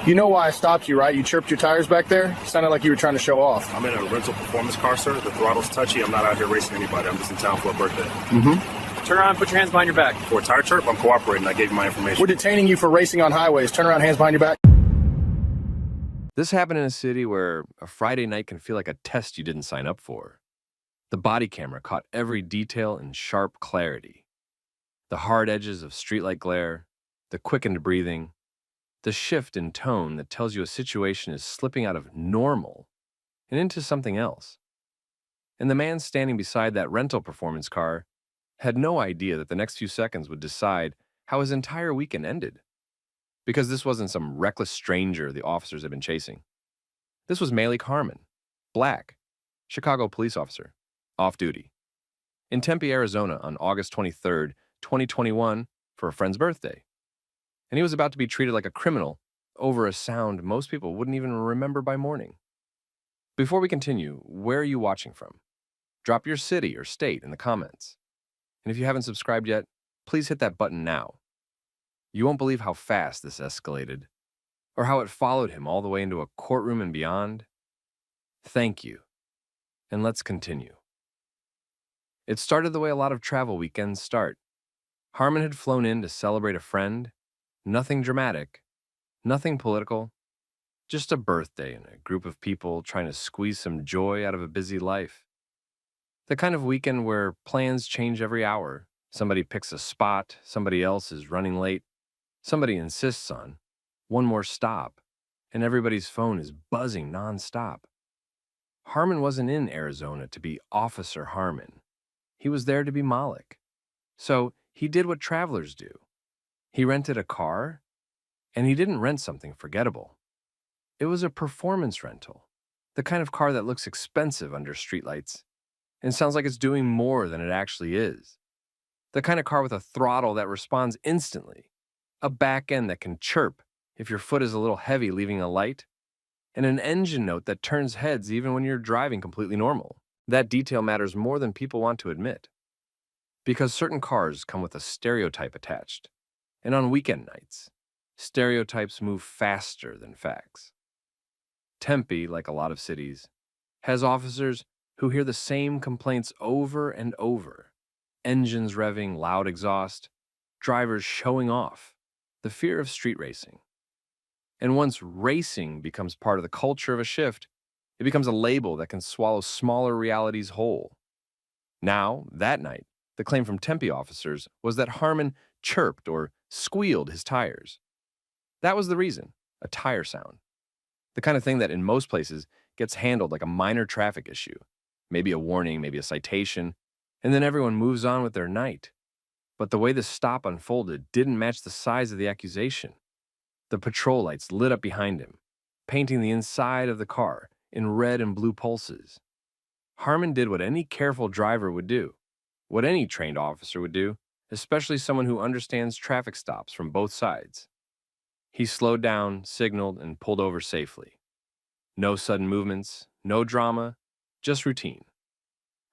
You know why I stopped you, right? You chirped your tires back there. Sounded like you were trying to show off. I'm in a rental performance car, sir. The throttle's touchy. I'm not out here racing anybody. I'm just in town for a birthday. Mm-hmm. Turn around and put your hands behind your back. For a tire chirp, I'm cooperating. I gave you my information. We're detaining you for racing on highways. Turn around, hands behind your back. This happened in a city where a Friday night can feel like a test you didn't sign up for. The body camera caught every detail in sharp clarity. The hard edges of streetlight glare, the quickened breathing, the shift in tone that tells you a situation is slipping out of normal and into something else. And the man standing beside that rental performance car had no idea that the next few seconds would decide how his entire weekend ended. Because this wasn't some reckless stranger the officers had been chasing. This was Malik Harmon, black, Chicago police officer, off duty, in Tempe, Arizona on August 23rd, 2021 for a friend's birthday. And he was about to be treated like a criminal over a sound most people wouldn't even remember by morning. Before we continue, where are you watching from? Drop your city or state in the comments. And if you haven't subscribed yet, please hit that button now. You won't believe how fast this escalated, or how it followed him all the way into a courtroom and beyond. Thank you, and let's continue. It started the way a lot of travel weekends start. Harmon had flown in to celebrate a friend. Nothing dramatic, nothing political, just a birthday and a group of people trying to squeeze some joy out of a busy life. The kind of weekend where plans change every hour. Somebody picks a spot, somebody else is running late, somebody insists on one more stop, and everybody's phone is buzzing nonstop. Harmon wasn't in Arizona to be Officer Harmon. He was there to be Malik. So he did what travelers do. He rented a car, and he didn't rent something forgettable. It was a performance rental, the kind of car that looks expensive under streetlights and sounds like it's doing more than it actually is. The kind of car with a throttle that responds instantly, a back end that can chirp if your foot is a little heavy leaving a light, and an engine note that turns heads even when you're driving completely normal. That detail matters more than people want to admit. Because certain cars come with a stereotype attached. And on weekend nights, stereotypes move faster than facts. Tempe, like a lot of cities, has officers who hear the same complaints over and over. Engines revving, loud exhaust, drivers showing off, the fear of street racing. And once racing becomes part of the culture of a shift, it becomes a label that can swallow smaller realities whole. Now, that night, the claim from Tempe officers was that Harmon chirped or squealed his tires. That was the reason, a tire sound. The kind of thing that in most places gets handled like a minor traffic issue, maybe a warning, maybe a citation, and then everyone moves on with their night. But the way the stop unfolded didn't match the size of the accusation. The patrol lights lit up behind him, painting the inside of the car in red and blue pulses. Harmon did what any careful driver would do, what any trained officer would do, especially someone who understands traffic stops from both sides. He slowed down, signaled, and pulled over safely. No sudden movements, no drama, just routine.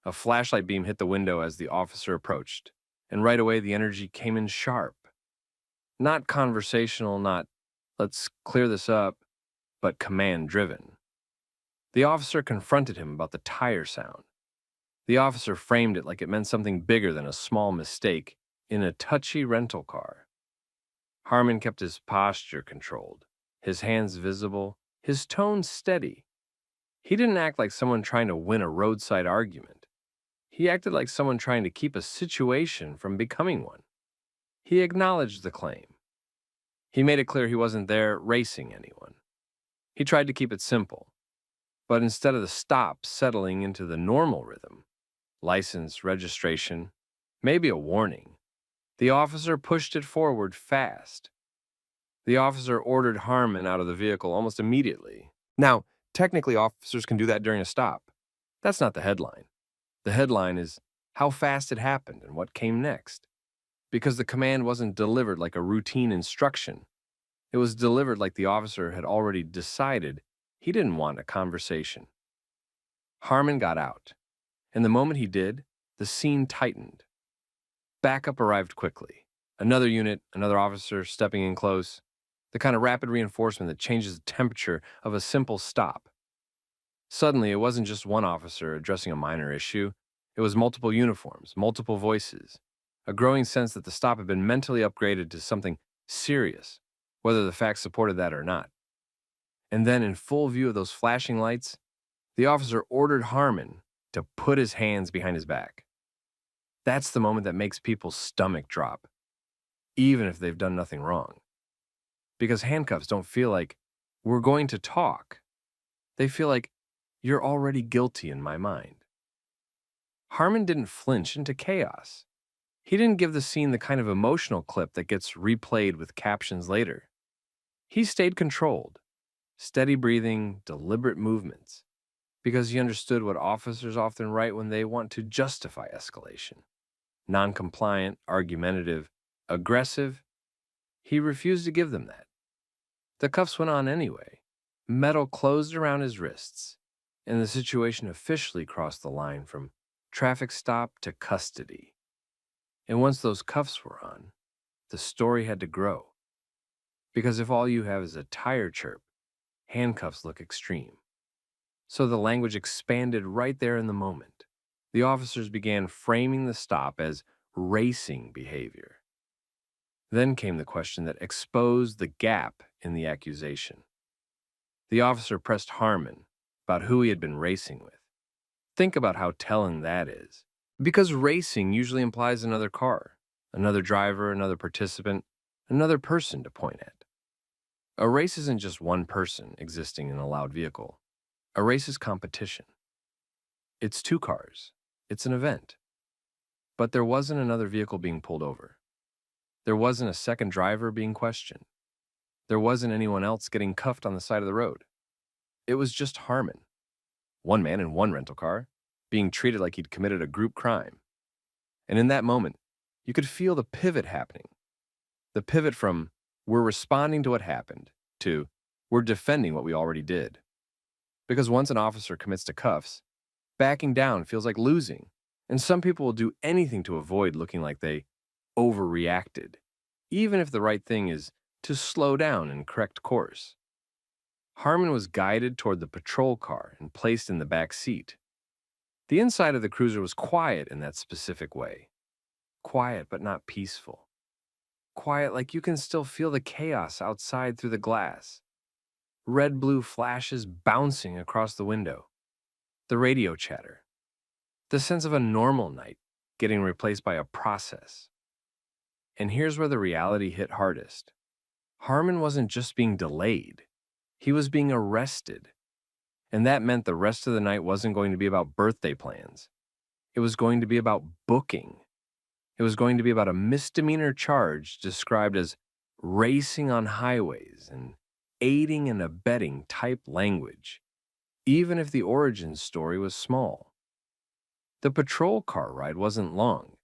A flashlight beam hit the window as the officer approached, and right away the energy came in sharp. Not conversational, not, let's clear this up, but command-driven. The officer confronted him about the tire sound. The officer framed it like it meant something bigger than a small mistake in a touchy rental car. Harmon kept his posture controlled, his hands visible, his tone steady. He didn't act like someone trying to win a roadside argument. He acted like someone trying to keep a situation from becoming one. He acknowledged the claim. He made it clear he wasn't there racing anyone. He tried to keep it simple. But instead of the stop settling into the normal rhythm, license, registration, maybe a warning, the officer pushed it forward fast. The officer ordered Harmon out of the vehicle almost immediately. Now, technically officers can do that during a stop. That's not the headline. The headline is how fast it happened and what came next. Because the command wasn't delivered like a routine instruction. It was delivered like the officer had already decided he didn't want a conversation. Harmon got out, and the moment he did, the scene tightened. Backup arrived quickly. Another unit, another officer stepping in close. the kind of rapid reinforcement that changes the temperature of a simple stop. Suddenly, it wasn't just one officer addressing a minor issue, it was multiple uniforms, multiple voices, a growing sense that the stop had been mentally upgraded to something serious, whether the facts supported that or not. And then, in full view of those flashing lights, the officer ordered Harmon to put his hands behind his back. That's the moment that makes people's stomach drop, even if they've done nothing wrong. Because handcuffs don't feel like, we're going to talk. They feel like, you're already guilty in my mind. Harmon didn't flinch into chaos. He didn't give the scene the kind of emotional clip that gets replayed with captions later. He stayed controlled, steady breathing, deliberate movements, because he understood what officers often write when they want to justify escalation. Non-compliant, argumentative, aggressive. He refused to give them that. The cuffs went on anyway. Metal closed around his wrists, and the situation officially crossed the line from traffic stop to custody. And once those cuffs were on, the story had to grow. Because if all you have is a tire chirp, handcuffs look extreme. So the language expanded right there in the moment. The officers began framing the stop as racing behavior. Then came the question that exposed the gap in the accusation. The officer pressed Harmon about who he had been racing with. Think about how telling that is. Because racing usually implies another car, another driver, another participant, another person to point at. A race isn't just one person existing in a loud vehicle. A race is competition. It's two cars. It's an event. But there wasn't another vehicle being pulled over. There wasn't a second driver being questioned. There wasn't anyone else getting cuffed on the side of the road. It was just Harmon, one man in one rental car, being treated like he'd committed a group crime. And in that moment, you could feel the pivot happening. The pivot from, we're responding to what happened, to, we're defending what we already did. Because once an officer commits to cuffs, backing down feels like losing, and some people will do anything to avoid looking like they overreacted, even if the right thing is to slow down and correct course. Harmon was guided toward the patrol car and placed in the back seat. The inside of the cruiser was quiet in that specific way. Quiet but not peaceful. Quiet like you can still feel the chaos outside through the glass. Red-blue flashes bouncing across the window. The radio chatter. The sense of a normal night getting replaced by a process. And here's where the reality hit hardest. Harmon wasn't just being delayed. He was being arrested. And that meant the rest of the night wasn't going to be about birthday plans. It was going to be about booking. It was going to be about a misdemeanor charge described as racing on highways and aiding and abetting type language, even if the origin story was small. The patrol car ride wasn't long,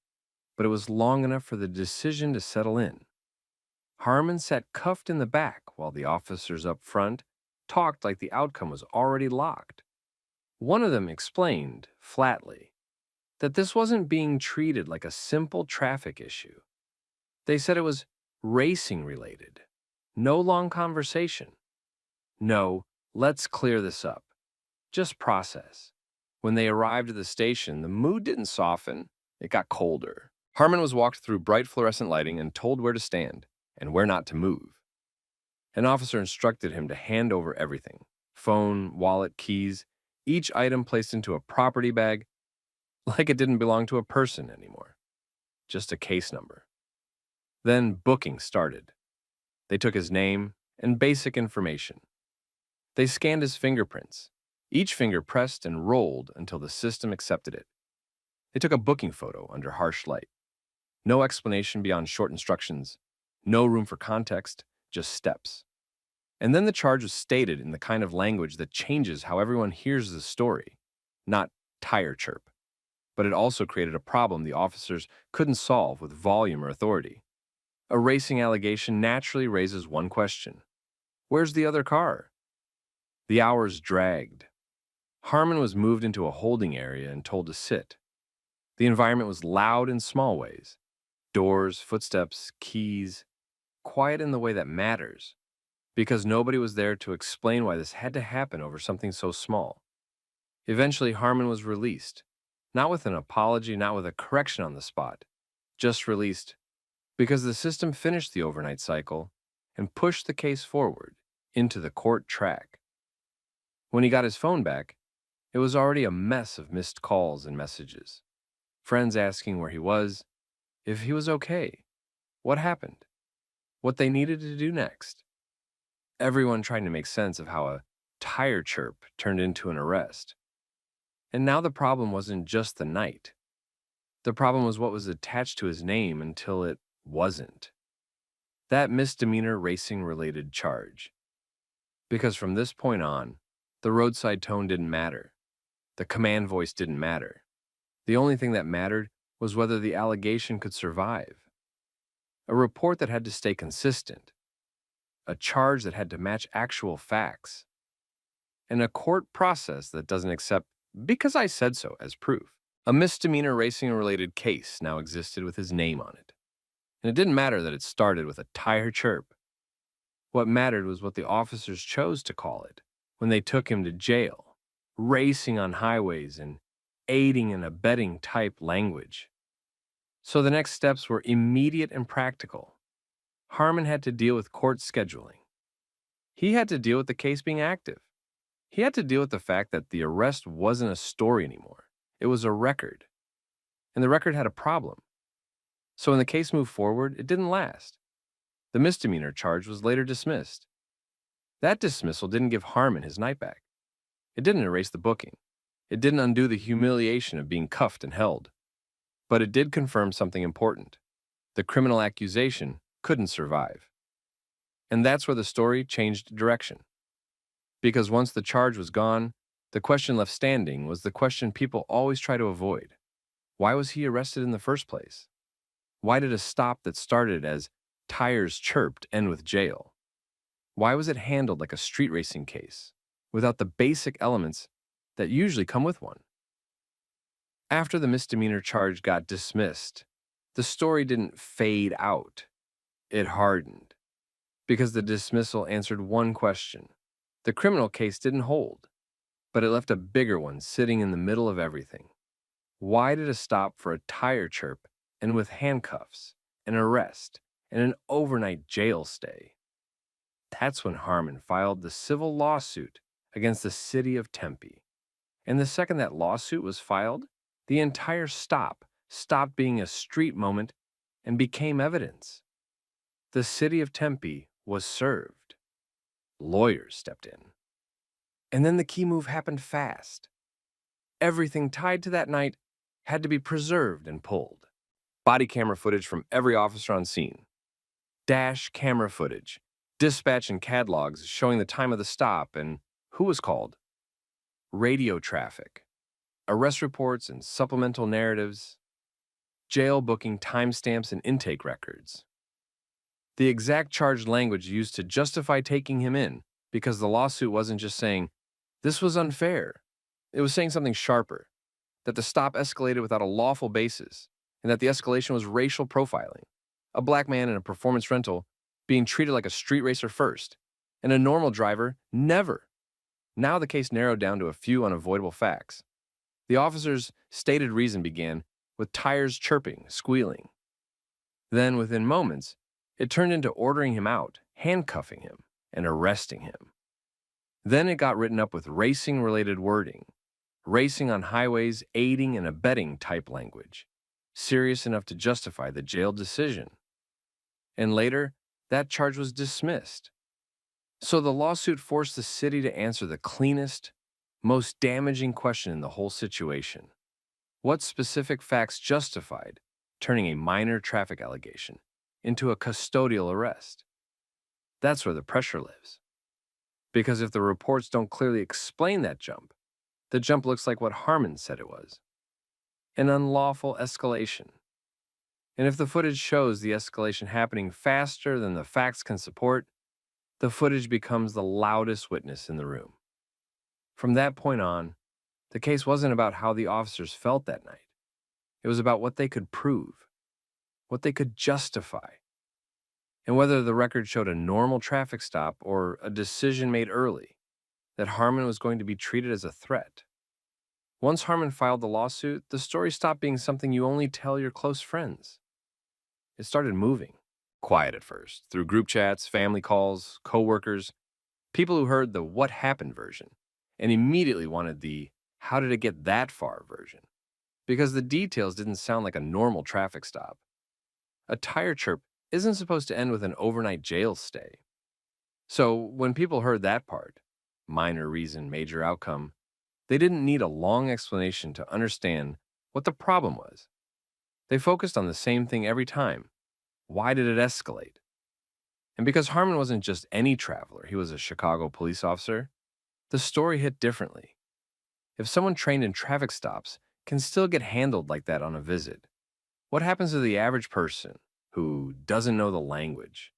but it was long enough for the decision to settle in. Harmon sat cuffed in the back while the officers up front talked like the outcome was already locked. One of them explained, flatly, that this wasn't being treated like a simple traffic issue. They said it was racing related. No long conversation. No, let's clear this up. Just process. When they arrived at the station, the mood didn't soften, it got colder. Harmon was walked through bright fluorescent lighting and told where to stand and where not to move. An officer instructed him to hand over everything, phone, wallet, keys, each item placed into a property bag, like it didn't belong to a person anymore, just a case number. Then booking started. They took his name and basic information. They scanned his fingerprints, each finger pressed and rolled until the system accepted it. They took a booking photo under harsh light. No explanation beyond short instructions, no room for context, just steps. And then the charge was stated in the kind of language that changes how everyone hears the story, not tire chirp. But it also created a problem the officers couldn't solve with volume or authority. A racing allegation naturally raises one question. Where's the other car? The hours dragged. Harmon was moved into a holding area and told to sit. The environment was loud in small ways. Doors, footsteps, keys. Quiet in the way that matters. because nobody was there to explain why this had to happen over something so small. Eventually, Harmon was released, not with an apology, not with a correction on the spot, just released because the system finished the overnight cycle and pushed the case forward into the court track. When he got his phone back, it was already a mess of missed calls and messages. Friends asking where he was, if he was okay, what happened, what they needed to do next. Everyone trying to make sense of how a tire chirp turned into an arrest. And now the problem wasn't just the night. The problem was what was attached to his name until it wasn't. That misdemeanor racing-related charge. Because from this point on, the roadside tone didn't matter. The command voice didn't matter. The only thing that mattered was whether the allegation could survive. A report that had to stay consistent. A charge that had to match actual facts. And a court process that doesn't accept "because I said so" as proof. A misdemeanor racing-related case now existed with his name on it. And it didn't matter that it started with a tire chirp. What mattered was what the officers chose to call it when they took him to jail, racing on highways and aiding and abetting type language. So the next steps were immediate and practical. Harmon had to deal with court scheduling. He had to deal with the case being active. He had to deal with the fact that the arrest wasn't a story anymore. It was a record. And the record had a problem. So when the case moved forward, it didn't last. The misdemeanor charge was later dismissed. That dismissal didn't give Harmon his night back. It didn't erase the booking. It didn't undo the humiliation of being cuffed and held. But it did confirm something important. The criminal accusation couldn't survive. And that's where the story changed direction. Because once the charge was gone, the question left standing was the question people always try to avoid. Why was he arrested in the first place? Why did a stop that started as tires chirped end with jail? Why was it handled like a street racing case, without the basic elements that usually come with one? After the misdemeanor charge got dismissed, the story didn't fade out. It hardened. Because the dismissal answered one question. The criminal case didn't hold, but it left a bigger one sitting in the middle of everything. Why did a stop for a tire chirp end with handcuffs, an arrest, and an overnight jail stay? That's when Harmon filed the civil lawsuit against the city of Tempe. And the second that lawsuit was filed, the entire stop stopped being a street moment and became evidence. The city of Tempe was served. Lawyers stepped in. And then the key move happened fast. Everything tied to that night had to be preserved and pulled. Body camera footage from every officer on scene. Dash camera footage. Dispatch and CAD logs showing the time of the stop and who was called. Radio traffic. Arrest reports and supplemental narratives. Jail booking timestamps and intake records. The exact charged language used to justify taking him in, because the lawsuit wasn't just saying, "This was unfair." It was saying something sharper, that the stop escalated without a lawful basis, and that the escalation was racial profiling. A black man in a performance rental being treated like a street racer first, and a normal driver never. Now the case narrowed down to a few unavoidable facts. The officer's stated reason began with tires chirping, squealing. Then, within moments, it turned into ordering him out, handcuffing him, and arresting him. Then it got written up with racing-related wording, racing on highways, aiding and abetting type language, serious enough to justify the jail decision. And later, that charge was dismissed. So the lawsuit forced the city to answer the cleanest, most damaging question in the whole situation. What specific facts justified turning a minor traffic allegation into a custodial arrest? That's where the pressure lives. Because if the reports don't clearly explain that jump, the jump looks like what Harmon said it was. An unlawful escalation. And if the footage shows the escalation happening faster than the facts can support, the footage becomes the loudest witness in the room. From that point on, the case wasn't about how the officers felt that night. It was about what they could prove, what they could justify. and whether the record showed a normal traffic stop or a decision made early that Harmon was going to be treated as a threat. Once Harmon filed the lawsuit, the story stopped being something you only tell your close friends. It started moving. Quiet at first, through group chats, family calls, coworkers, people who heard the what happened version and immediately wanted the how did it get that far version, because the details didn't sound like a normal traffic stop. A tire chirp isn't supposed to end with an overnight jail stay. So when people heard that part, minor reason, major outcome, they didn't need a long explanation to understand what the problem was. They focused on the same thing every time. Why did it escalate? And because Harmon wasn't just any traveler, he was a Chicago police officer, the story hit differently. If someone trained in traffic stops can still get handled like that on a visit, what happens to the average person who doesn't know the language,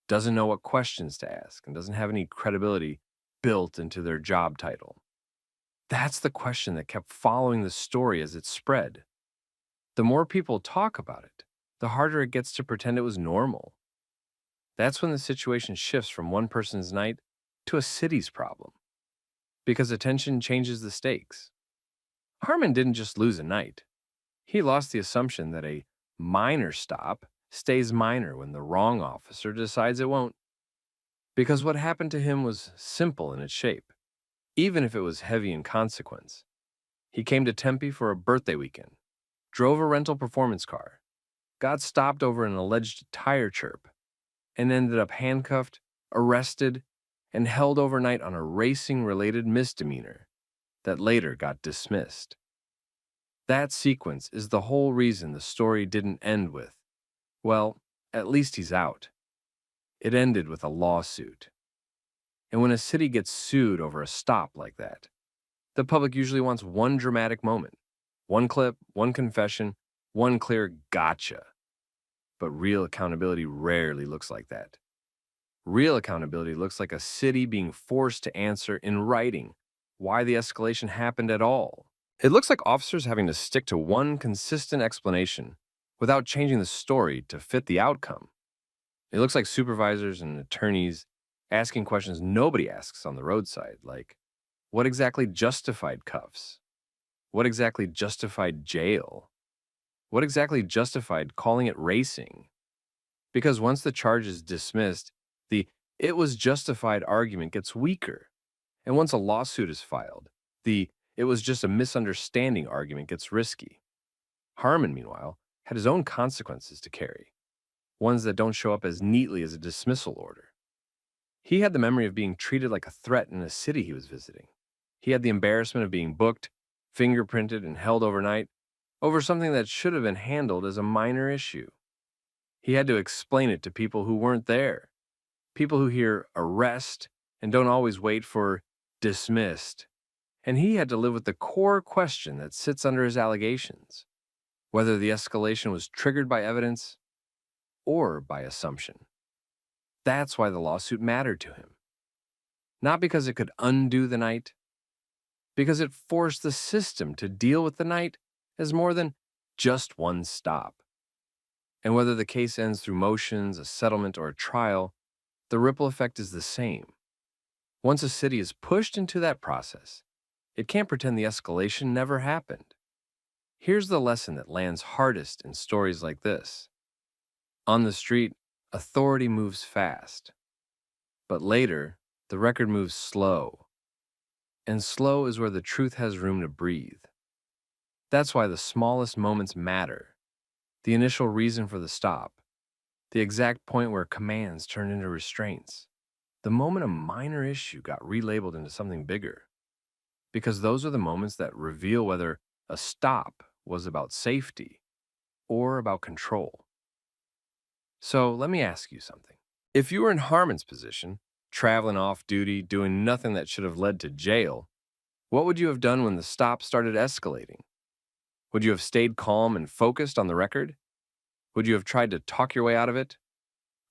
doesn't know what questions to ask, and doesn't have any credibility built into their job title? That's the question that kept following the story as it spread. The more people talk about it, the harder it gets to pretend it was normal. That's when the situation shifts from one person's night to a city's problem, because attention changes the stakes. Harmon didn't just lose a night. He lost the assumption that a minor stop stays minor when the wrong officer decides it won't. Because what happened to him was simple in its shape, even if it was heavy in consequence. He came to Tempe for a birthday weekend, drove a rental performance car, got stopped over an alleged tire chirp, and ended up handcuffed, arrested, and held overnight on a racing-related misdemeanor that later got dismissed. That sequence is the whole reason the story didn't end with, well, at least he's out. It ended with a lawsuit. And when a city gets sued over a stop like that, the public usually wants one dramatic moment, one clip, one confession, one clear gotcha. But real accountability rarely looks like that. Real accountability looks like a city being forced to answer in writing why the escalation happened at all. It looks like officers having to stick to one consistent explanation without changing the story to fit the outcome. It looks like supervisors and attorneys asking questions nobody asks on the roadside, like, what exactly justified cuffs? What exactly justified jail? What exactly justified calling it racing? Because once the charge is dismissed, the "it was justified" argument gets weaker. And once a lawsuit is filed, the "it was just a misunderstanding" argument gets risky. Harmon, meanwhile, had his own consequences to carry, ones that don't show up as neatly as a dismissal order. He had the memory of being treated like a threat in a city he was visiting. He had the embarrassment of being booked, fingerprinted, and held overnight over something that should have been handled as a minor issue. He had to explain it to people who weren't there, people who hear arrest and don't always wait for dismissed. And he had to live with the core question that sits under his allegations, whether the escalation was triggered by evidence or by assumption. That's why the lawsuit mattered to him. Not because it could undo the night, because it forced the system to deal with the night as more than just one stop. And whether the case ends through motions, a settlement, or a trial, the ripple effect is the same. Once a city is pushed into that process, it can't pretend the escalation never happened. Here's the lesson that lands hardest in stories like this. On the street, authority moves fast. But later, the record moves slow. And slow is where the truth has room to breathe. That's why the smallest moments matter. The initial reason for the stop, the exact point where commands turned into restraints, the moment a minor issue got relabeled into something bigger. Because those are the moments that reveal whether a stop was about safety or about control. So let me ask you something. If you were in Harmon's position, traveling off duty, doing nothing that should have led to jail, what would you have done when the stop started escalating? Would you have stayed calm and focused on the record? Would you have tried to talk your way out of it?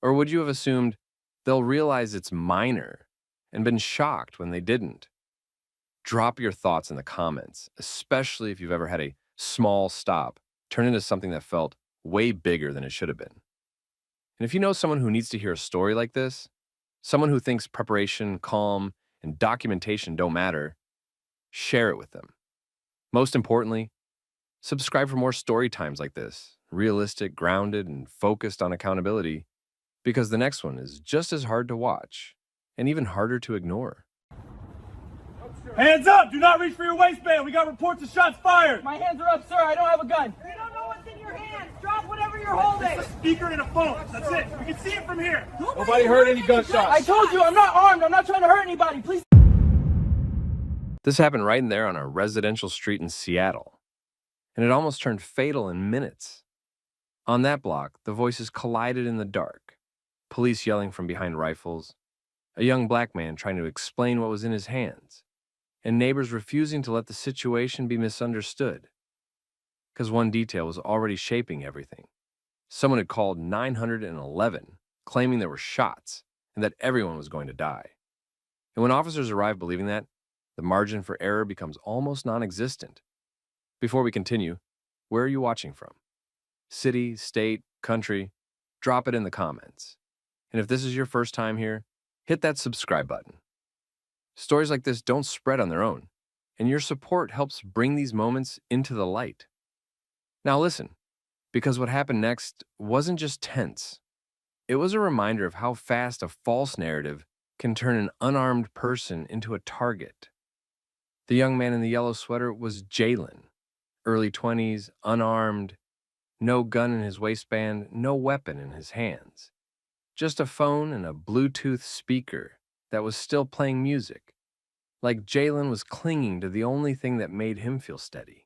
Or would you have assumed they'll realize it's minor and been shocked when they didn't? Drop your thoughts in the comments, especially if you've ever had a small stop turn into something that felt way bigger than it should have been. And if you know someone who needs to hear a story like this, someone who thinks preparation, calm, and documentation don't matter, share it with them. Most importantly, subscribe for more story times like this, realistic, grounded, and focused on accountability, because the next one is just as hard to watch and even harder to ignore. Hands up! Do not reach for your waistband! We got reports of shots fired! My hands are up, sir. I don't have a gun. We don't know what's in your hands. Drop whatever you're holding. It's a speaker and a phone. That's it. We can see it from here. Nobody heard any gunshots. I told you, I'm not armed. I'm not trying to hurt anybody. Please. This happened right in there on a residential street in Seattle, and it almost turned fatal in minutes. On that block, the voices collided in the dark, police yelling from behind rifles, a young black man trying to explain what was in his hands, and neighbors refusing to let the situation be misunderstood. Because one detail was already shaping everything. Someone had called 911, claiming there were shots and that everyone was going to die. And when officers arrived believing that, the margin for error becomes almost non-existent. Before we continue, where are you watching from? City, state, country? Drop it in the comments. And if this is your first time here, hit that subscribe button. Stories like this don't spread on their own, and your support helps bring these moments into the light. Now listen, because what happened next wasn't just tense. It was a reminder of how fast a false narrative can turn an unarmed person into a target. The young man in the yellow sweater was Jalen, early 20s, unarmed, no gun in his waistband, no weapon in his hands. Just a phone and a Bluetooth speaker that was still playing music, like Jalen was clinging to the only thing that made him feel steady.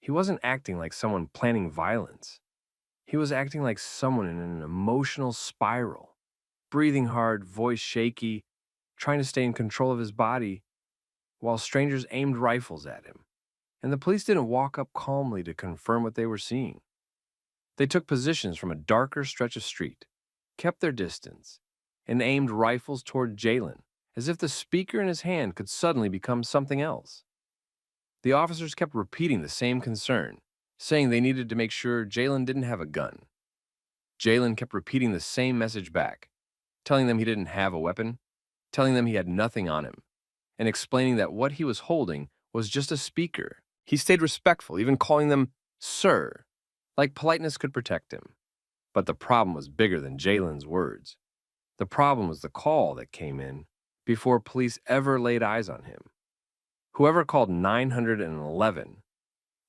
He wasn't acting like someone planning violence. He was acting like someone in an emotional spiral, breathing hard, voice shaky, trying to stay in control of his body, while strangers aimed rifles at him. And the police didn't walk up calmly to confirm what they were seeing. They took positions from a darker stretch of street, kept their distance, and aimed rifles toward Jalen, as if the speaker in his hand could suddenly become something else. The officers kept repeating the same concern, saying they needed to make sure Jalen didn't have a gun. Jalen kept repeating the same message back, telling them he didn't have a weapon, telling them he had nothing on him, and explaining that what he was holding was just a speaker. He stayed respectful, even calling them sir, like politeness could protect him. But the problem was bigger than Jalen's words. The problem was the call that came in before police ever laid eyes on him. Whoever called 911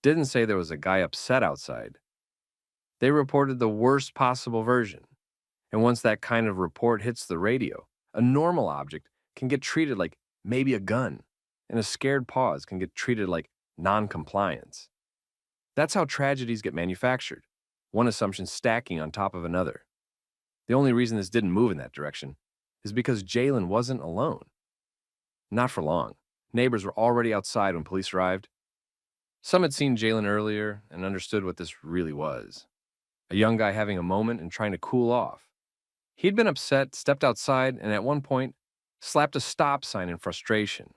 didn't say there was a guy upset outside. They reported the worst possible version. And once that kind of report hits the radio, a normal object can get treated like maybe a gun, and a scared pause can get treated like non-compliance. That's how tragedies get manufactured, one assumption stacking on top of another. The only reason this didn't move in that direction is because Jalen wasn't alone. Not for long. Neighbors were already outside when police arrived. Some had seen Jalen earlier and understood what this really was. A young guy having a moment and trying to cool off. He'd been upset, stepped outside, and at one point, slapped a stop sign in frustration.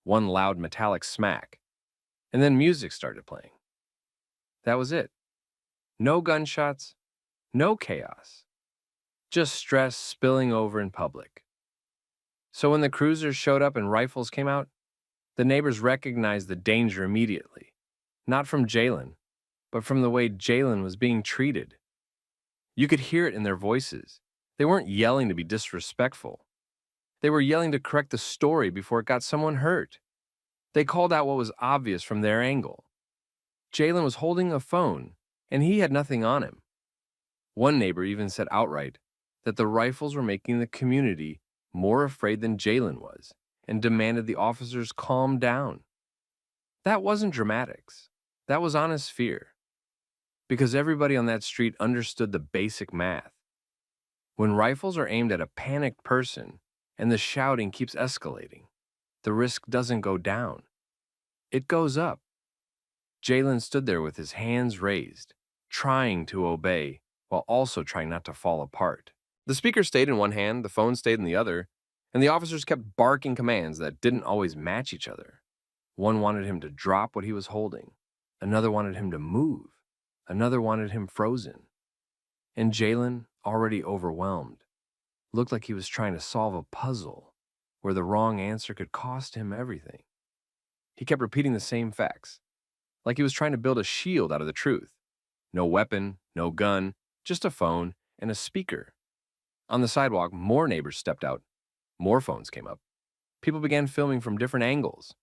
One loud metallic smack. And then music started playing. That was it. No gunshots, no chaos. Just stress spilling over in public. So when the cruisers showed up and rifles came out, the neighbors recognized the danger immediately. Not from Jalen, but from the way Jalen was being treated. You could hear it in their voices. They weren't yelling to be disrespectful. They were yelling to correct the story before it got someone hurt. They called out what was obvious from their angle. Jalen was holding a phone, and he had nothing on him. One neighbor even said outright that the rifles were making the community more afraid than Jalen was, and demanded the officers calm down. That wasn't dramatics. That was honest fear. Because everybody on that street understood the basic math. When rifles are aimed at a panicked person and the shouting keeps escalating, the risk doesn't go down. It goes up. Jalen stood there with his hands raised, trying to obey while also trying not to fall apart. The speaker stayed in one hand, the phone stayed in the other, and the officers kept barking commands that didn't always match each other. One wanted him to drop what he was holding. Another wanted him to move. Another wanted him frozen. And Jalen, already overwhelmed, looked like he was trying to solve a puzzle where the wrong answer could cost him everything. He kept repeating the same facts, like he was trying to build a shield out of the truth. No weapon, no gun, just a phone and a speaker. On the sidewalk, more neighbors stepped out. More phones came up. People began filming from different angles,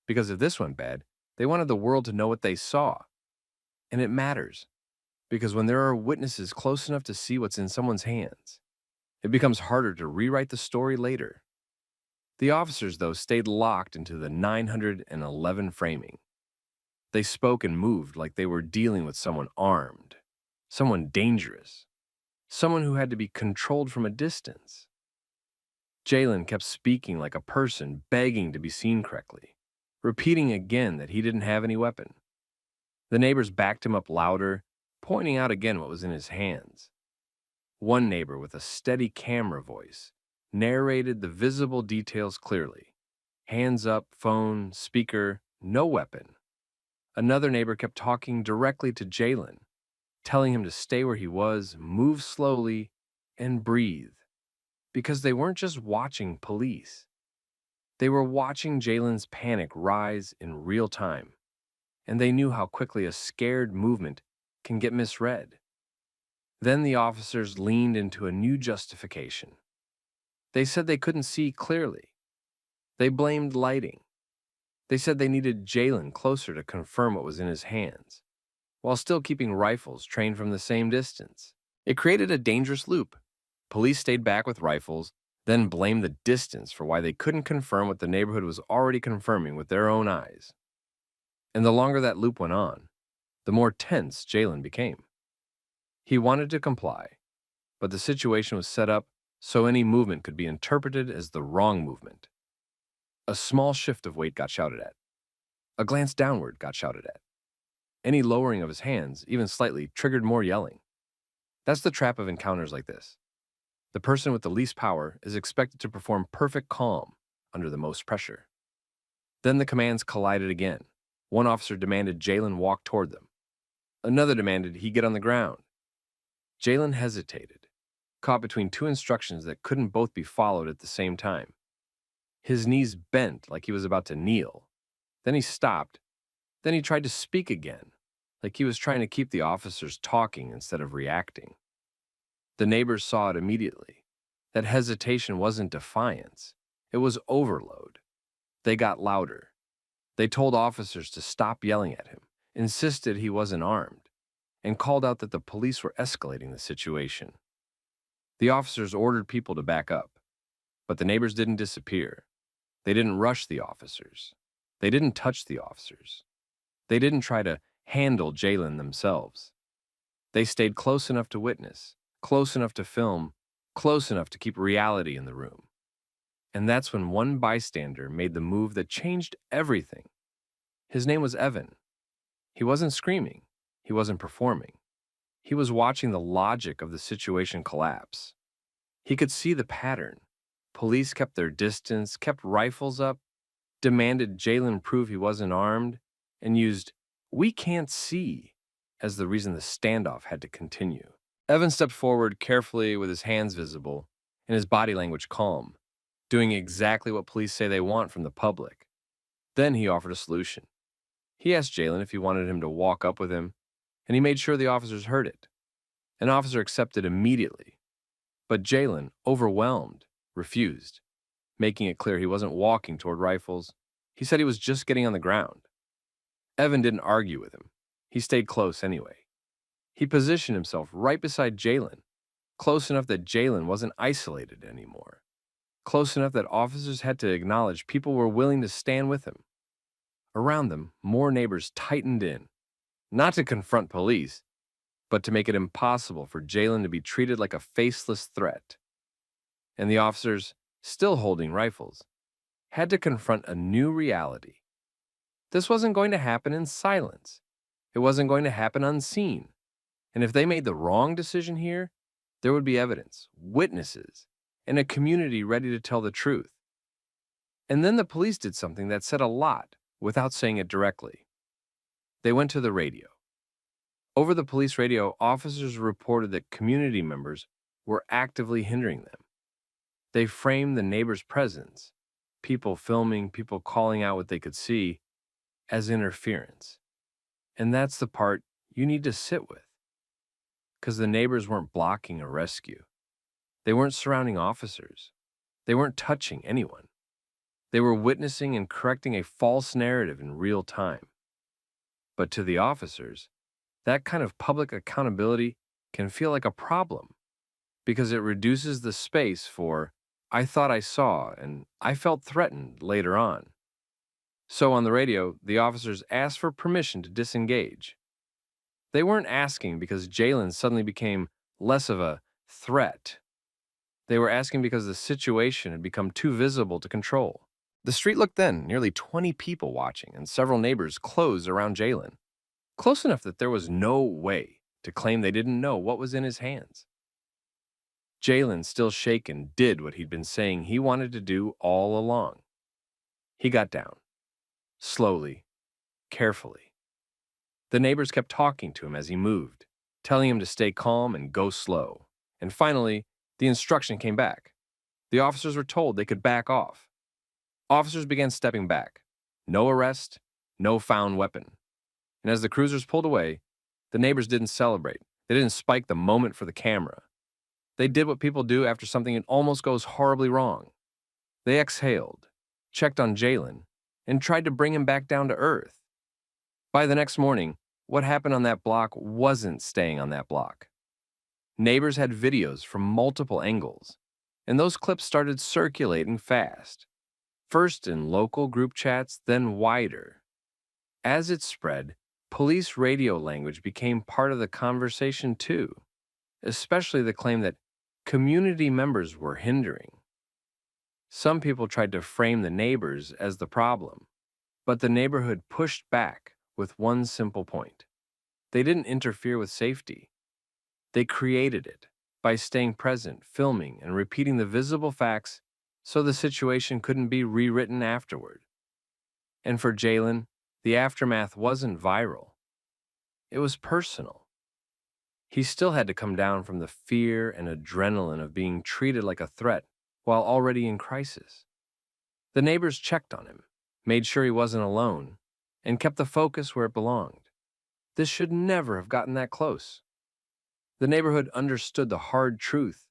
because if this went bad, they wanted the world to know what they saw. And it matters, because when there are witnesses close enough to see what's in someone's hands, it becomes harder to rewrite the story later. The officers, though, stayed locked into the 911 framing. They spoke and moved like they were dealing with someone armed, someone dangerous, someone who had to be controlled from a distance. Jalen kept speaking like a person begging to be seen correctly, repeating again that he didn't have any weapon. The neighbors backed him up louder, pointing out again what was in his hands. One neighbor, with a steady camera voice, narrated the visible details clearly. Hands up, phone, speaker, no weapon. Another neighbor kept talking directly to Jalen, telling him to stay where he was, move slowly, and breathe. Because they weren't just watching police. They were watching Jalen's panic rise in real time, and they knew how quickly a scared movement can get misread. Then the officers leaned into a new justification. They said they couldn't see clearly. They blamed lighting. They said they needed Jalen closer to confirm what was in his hands, while still keeping rifles trained from the same distance. It created a dangerous loop. Police stayed back with rifles, then blamed the distance for why they couldn't confirm what the neighborhood was already confirming with their own eyes. And the longer that loop went on, the more tense Jalen became. He wanted to comply, but the situation was set up so any movement could be interpreted as the wrong movement. A small shift of weight got shouted at. A glance downward got shouted at. Any lowering of his hands, even slightly, triggered more yelling. That's the trap of encounters like this. The person with the least power is expected to perform perfect calm under the most pressure. Then the commands collided again. One officer demanded Jalen walk toward them. Another demanded he get on the ground. Jalen hesitated, caught between two instructions that couldn't both be followed at the same time. His knees bent like he was about to kneel. Then he stopped. Then he tried to speak again, like he was trying to keep the officers talking instead of reacting. The neighbors saw it immediately. That hesitation wasn't defiance. It was overload. They got louder. They told officers to stop yelling at him, insisted he wasn't armed, and called out that the police were escalating the situation. The officers ordered people to back up, but the neighbors didn't disappear. They didn't rush the officers. They didn't touch the officers. They didn't try to handle Jalen themselves. They stayed close enough to witness, close enough to film, close enough to keep reality in the room. And that's when one bystander made the move that changed everything. His name was Evan. He wasn't screaming. He wasn't performing. He was watching the logic of the situation collapse. He could see the pattern. Police kept their distance, kept rifles up, demanded Jalen prove he wasn't armed, and used "we can't see" as the reason the standoff had to continue. Evan stepped forward carefully with his hands visible and his body language calm, doing exactly what police say they want from the public. Then he offered a solution. He asked Jalen if he wanted him to walk up with him, and he made sure the officers heard it. An officer accepted immediately, but Jalen, overwhelmed, refused, making it clear he wasn't walking toward rifles. He said he was just getting on the ground. Evan didn't argue with him. He stayed close anyway. He positioned himself right beside Jalen, close enough that Jalen wasn't isolated anymore, close enough that officers had to acknowledge people were willing to stand with him. Around them, more neighbors tightened in, not to confront police, but to make it impossible for Jalen to be treated like a faceless threat. And the officers, still holding rifles, had to confront a new reality. This wasn't going to happen in silence. It wasn't going to happen unseen. And if they made the wrong decision here, there would be evidence, witnesses, and a community ready to tell the truth. And then the police did something that said a lot without saying it directly. They went to the radio. Over the police radio, officers reported that community members were actively hindering them. They framed the neighbor's presence, people filming, people calling out what they could see, as interference. And that's the part you need to sit with. Because the neighbors weren't blocking a rescue. They weren't surrounding officers. They weren't touching anyone. They were witnessing and correcting a false narrative in real time. But to the officers, that kind of public accountability can feel like a problem because it reduces the space for, I thought I saw and I felt threatened later on. So on the radio, the officers asked for permission to disengage. They weren't asking because Jalen suddenly became less of a threat. They were asking because the situation had become too visible to control. The street looked thin, nearly 20 people watching, and several neighbors closed around Jalen. Close enough that there was no way to claim they didn't know what was in his hands. Jalen, still shaken, did what he'd been saying he wanted to do all along. He got down, slowly, carefully. The neighbors kept talking to him as he moved, telling him to stay calm and go slow. And finally, the instruction came back. The officers were told they could back off. Officers began stepping back. No arrest, no found weapon. And as the cruisers pulled away, the neighbors didn't celebrate. They didn't spike the moment for the camera. They did what people do after something almost goes horribly wrong. They exhaled, checked on Jalen, and tried to bring him back down to earth. By the next morning, what happened on that block wasn't staying on that block. Neighbors had videos from multiple angles, and those clips started circulating fast. First in local group chats, then wider. As it spread, police radio language became part of the conversation too, especially the claim that community members were hindering. Some people tried to frame the neighbors as the problem, but the neighborhood pushed back with one simple point. They didn't interfere with safety. They created it by staying present, filming, and repeating the visible facts so the situation couldn't be rewritten afterward. And for Jalen, the aftermath wasn't viral. It was personal. He still had to come down from the fear and adrenaline of being treated like a threat while already in crisis. The neighbors checked on him, made sure he wasn't alone, and kept the focus where it belonged. This should never have gotten that close. The neighborhood understood the hard truth.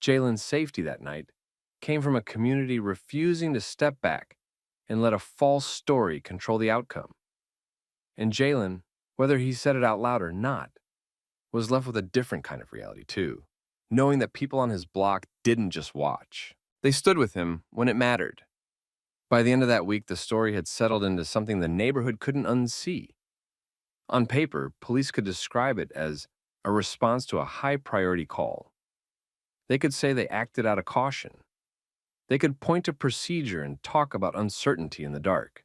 Jalen's safety that night came from a community refusing to step back and let a false story control the outcome. And Jalen, whether he said it out loud or not, was left with a different kind of reality too, knowing that people on his block didn't just watch. They stood with him when it mattered. By the end of that week, the story had settled into something the neighborhood couldn't unsee. On paper, police could describe it as a response to a high-priority call. They could say they acted out of caution. They could point to procedure and talk about uncertainty in the dark.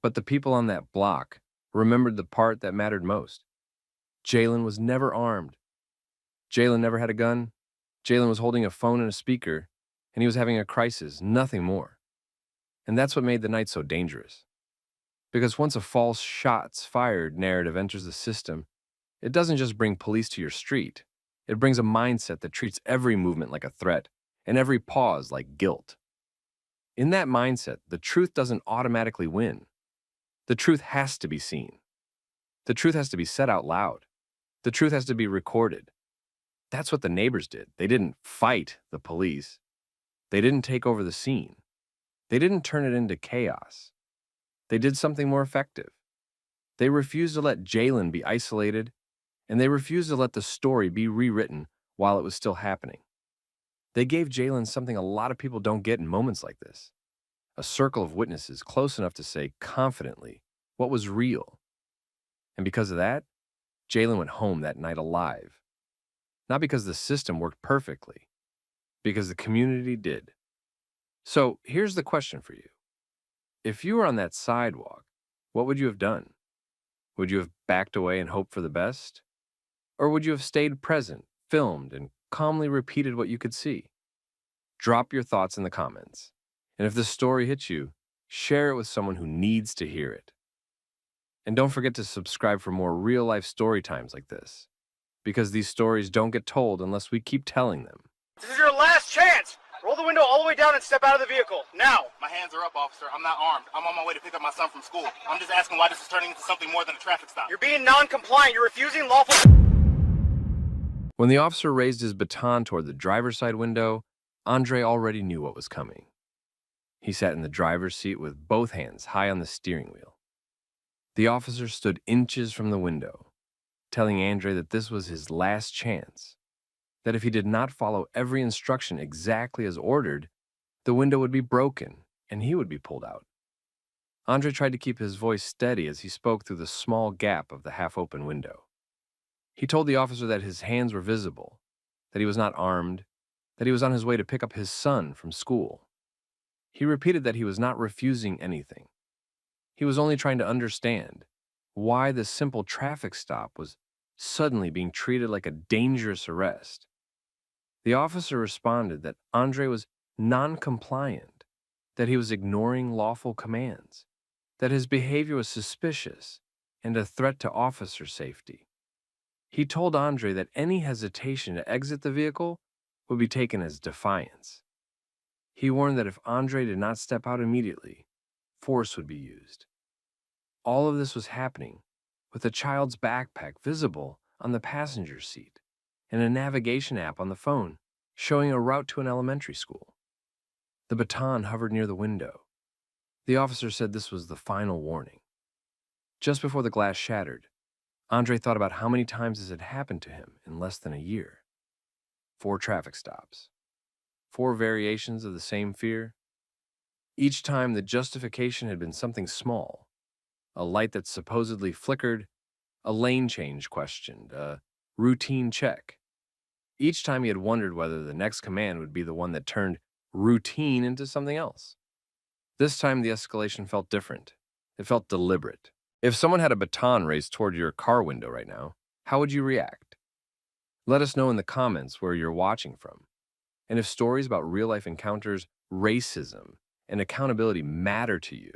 But the people on that block remembered the part that mattered most. Jalen was never armed. Jalen never had a gun. Jalen was holding a phone and a speaker, and he was having a crisis, nothing more. And that's what made the night so dangerous. Because once a false shots fired narrative enters the system, it doesn't just bring police to your street. It brings a mindset that treats every movement like a threat and every pause like guilt. In that mindset, the truth doesn't automatically win. The truth has to be seen. The truth has to be said out loud. The truth has to be recorded. That's what the neighbors did. They didn't fight the police. They didn't take over the scene. They didn't turn it into chaos. They did something more effective. They refused to let Jalen be isolated, and they refused to let the story be rewritten while it was still happening. They gave Jalen something a lot of people don't get in moments like this: a circle of witnesses close enough to say confidently what was real. And because of that, Jalen went home that night alive. Not because the system worked perfectly, because the community did. So here's the question for you. If you were on that sidewalk, what would you have done? Would you have backed away and hoped for the best? Or would you have stayed present, filmed, and calmly repeated what you could see? Drop your thoughts in the comments. And if this story hits you, share it with someone who needs to hear it. And don't forget to subscribe for more real-life story times like this. because these stories don't get told unless we keep telling them. This is your last chance. Roll the window all the way down and step out of the vehicle. Now. My hands are up, officer. I'm not armed. I'm on my way to pick up my son from school. I'm just asking why this is turning into something more than a traffic stop. You're being non-compliant. You're refusing lawful... When the officer raised his baton toward the driver's side window, Andre already knew what was coming. He sat in the driver's seat with both hands high on the steering wheel. The officer stood inches from the window, telling Andre that this was his last chance, that if he did not follow every instruction exactly as ordered, the window would be broken and he would be pulled out. Andre tried to keep his voice steady as he spoke through the small gap of the half-open window. He told the officer that his hands were visible, that he was not armed, that he was on his way to pick up his son from school. He repeated that he was not refusing anything. He was only trying to understand why this simple traffic stop was suddenly being treated like a dangerous arrest. The officer responded that Andre was non-compliant, that he was ignoring lawful commands, that his behavior was suspicious and a threat to officer safety. He told Andre that any hesitation to exit the vehicle would be taken as defiance. He warned that if Andre did not step out immediately, force would be used. All of this was happening with a child's backpack visible on the passenger seat and a navigation app on the phone showing a route to an elementary school. The baton hovered near the window. The officer said this was the final warning. Just before the glass shattered, Andre thought about how many times this had happened to him in less than a year. 4 traffic stops. 4 variations of the same fear. Each time the justification had been something small. A light that supposedly flickered, a lane change questioned, a routine check. Each time he had wondered whether the next command would be the one that turned routine into something else. This time the escalation felt different. It felt deliberate. If someone had a baton raised toward your car window right now, how would you react? Let us know in the comments where you're watching from. And if stories about real-life encounters, racism, and accountability matter to you,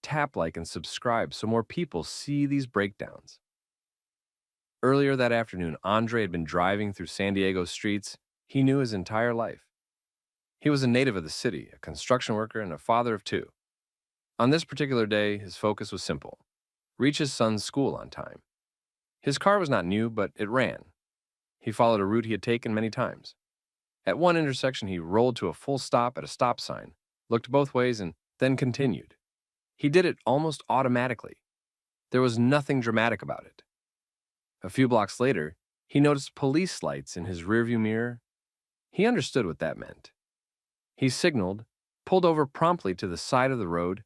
tap like and subscribe so more people see these breakdowns. Earlier that afternoon, Andre had been driving through San Diego streets he knew his entire life. He was a native of the city, a construction worker, and a father of 2. On this particular day, his focus was simple: reach his son's school on time. His car was not new, but it ran. He followed a route he had taken many times. At one intersection, he rolled to a full stop at a stop sign, looked both ways, and then continued. He did it almost automatically. There was nothing dramatic about it. A few blocks later, he noticed police lights in his rearview mirror. He understood what that meant. He signaled, pulled over promptly to the side of the road,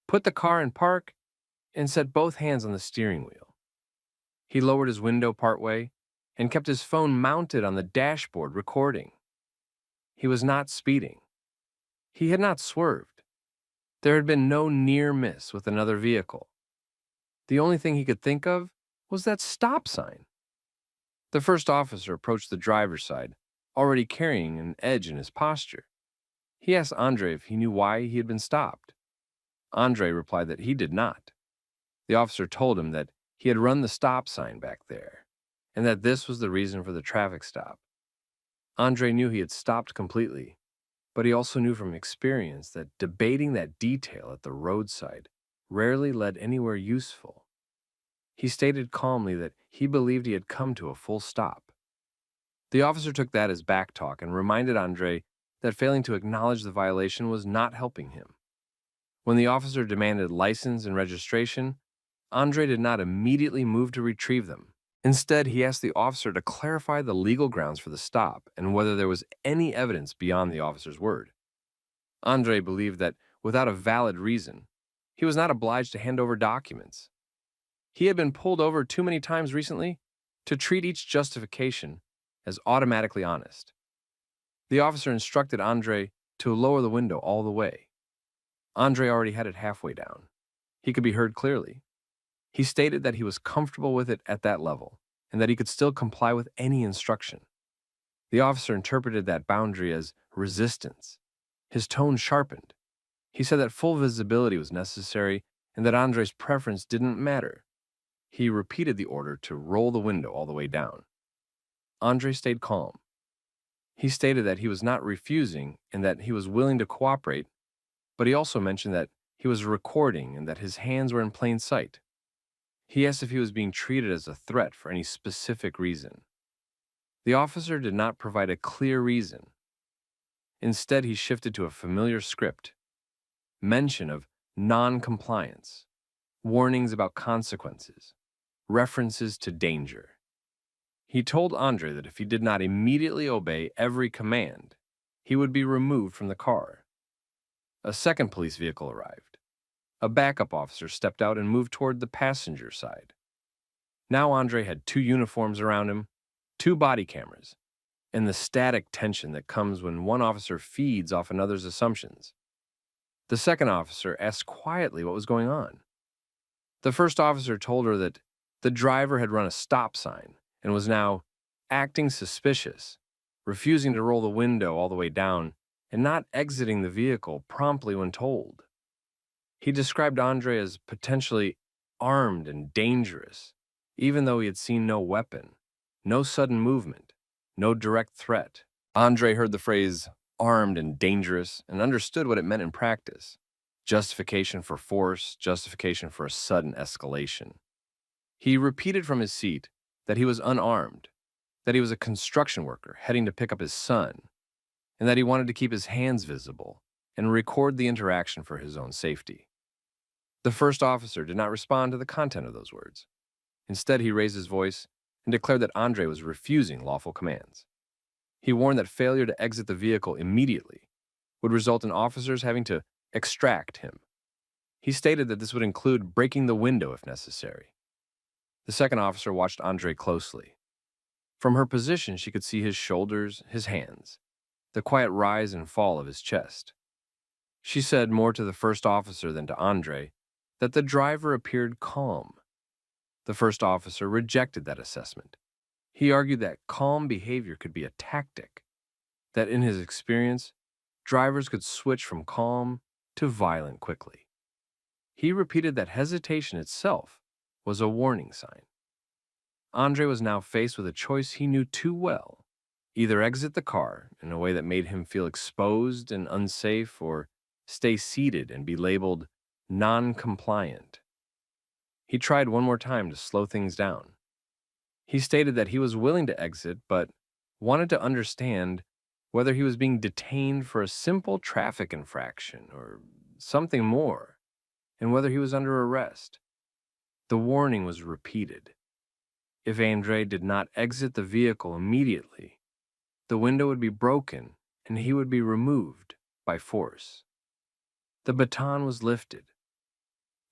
put the car in park, and set both hands on the steering wheel. He lowered his window partway and kept his phone mounted on the dashboard recording. He was not speeding. He had not swerved. There had been no near miss with another vehicle. The only thing he could think of was that stop sign. The first officer approached the driver's side, already carrying an edge in his posture. He asked Andre if he knew why he had been stopped. Andre replied that he did not. The officer told him that he had run the stop sign back there, and that this was the reason for the traffic stop. Andre knew he had stopped completely, but he also knew from experience that debating that detail at the roadside rarely led anywhere useful. He stated calmly that he believed he had come to a full stop. The officer took that as backtalk and reminded Andre that failing to acknowledge the violation was not helping him. When the officer demanded license and registration, Andre did not immediately move to retrieve them. Instead, he asked the officer to clarify the legal grounds for the stop and whether there was any evidence beyond the officer's word. Andre believed that without a valid reason, he was not obliged to hand over documents. He had been pulled over too many times recently to treat each justification as automatically honest. The officer instructed Andre to lower the window all the way. Andre already had it halfway down. He could be heard clearly. He stated that he was comfortable with it at that level and that he could still comply with any instruction. The officer interpreted that boundary as resistance. His tone sharpened. He said that full visibility was necessary and that Andre's preference didn't matter. He repeated the order to roll the window all the way down. Andre stayed calm. He stated that he was not refusing and that he was willing to cooperate, but he also mentioned that he was recording and that his hands were in plain sight. He asked if he was being treated as a threat for any specific reason. The officer did not provide a clear reason. Instead, he shifted to a familiar script: mention of non-compliance, warnings about consequences, references to danger. He told Andre that if he did not immediately obey every command, he would be removed from the car. A second police vehicle arrived. A backup officer stepped out and moved toward the passenger side. Now Andre had 2 uniforms around him, 2 body cameras, and the static tension that comes when one officer feeds off another's assumptions. The second officer asked quietly what was going on. The first officer told her that the driver had run a stop sign and was now acting suspicious, refusing to roll the window all the way down and not exiting the vehicle promptly when told. He described Andre as potentially armed and dangerous, even though he had seen no weapon, no sudden movement, no direct threat. Andre heard the phrase armed and dangerous and understood what it meant in practice: justification for force, justification for a sudden escalation. He repeated from his seat that he was unarmed, that he was a construction worker heading to pick up his son, and that he wanted to keep his hands visible and record the interaction for his own safety. The first officer did not respond to the content of those words. Instead, he raised his voice and declared that Andre was refusing lawful commands. He warned that failure to exit the vehicle immediately would result in officers having to extract him. He stated that this would include breaking the window if necessary. The second officer watched Andre closely. From her position, she could see his shoulders, his hands, the quiet rise and fall of his chest. She said more to the first officer than to Andre that the driver appeared calm. The first officer rejected that assessment. He argued that calm behavior could be a tactic, that in his experience, drivers could switch from calm to violent quickly. He repeated that hesitation itself was a warning sign. Andre was now faced with a choice he knew too well: either exit the car in a way that made him feel exposed and unsafe, or stay seated and be labeled non-compliant. He tried one more time to slow things down. He stated that he was willing to exit, but wanted to understand whether he was being detained for a simple traffic infraction or something more, and whether he was under arrest. The warning was repeated. If Andre did not exit the vehicle immediately, the window would be broken and he would be removed by force. The baton was lifted.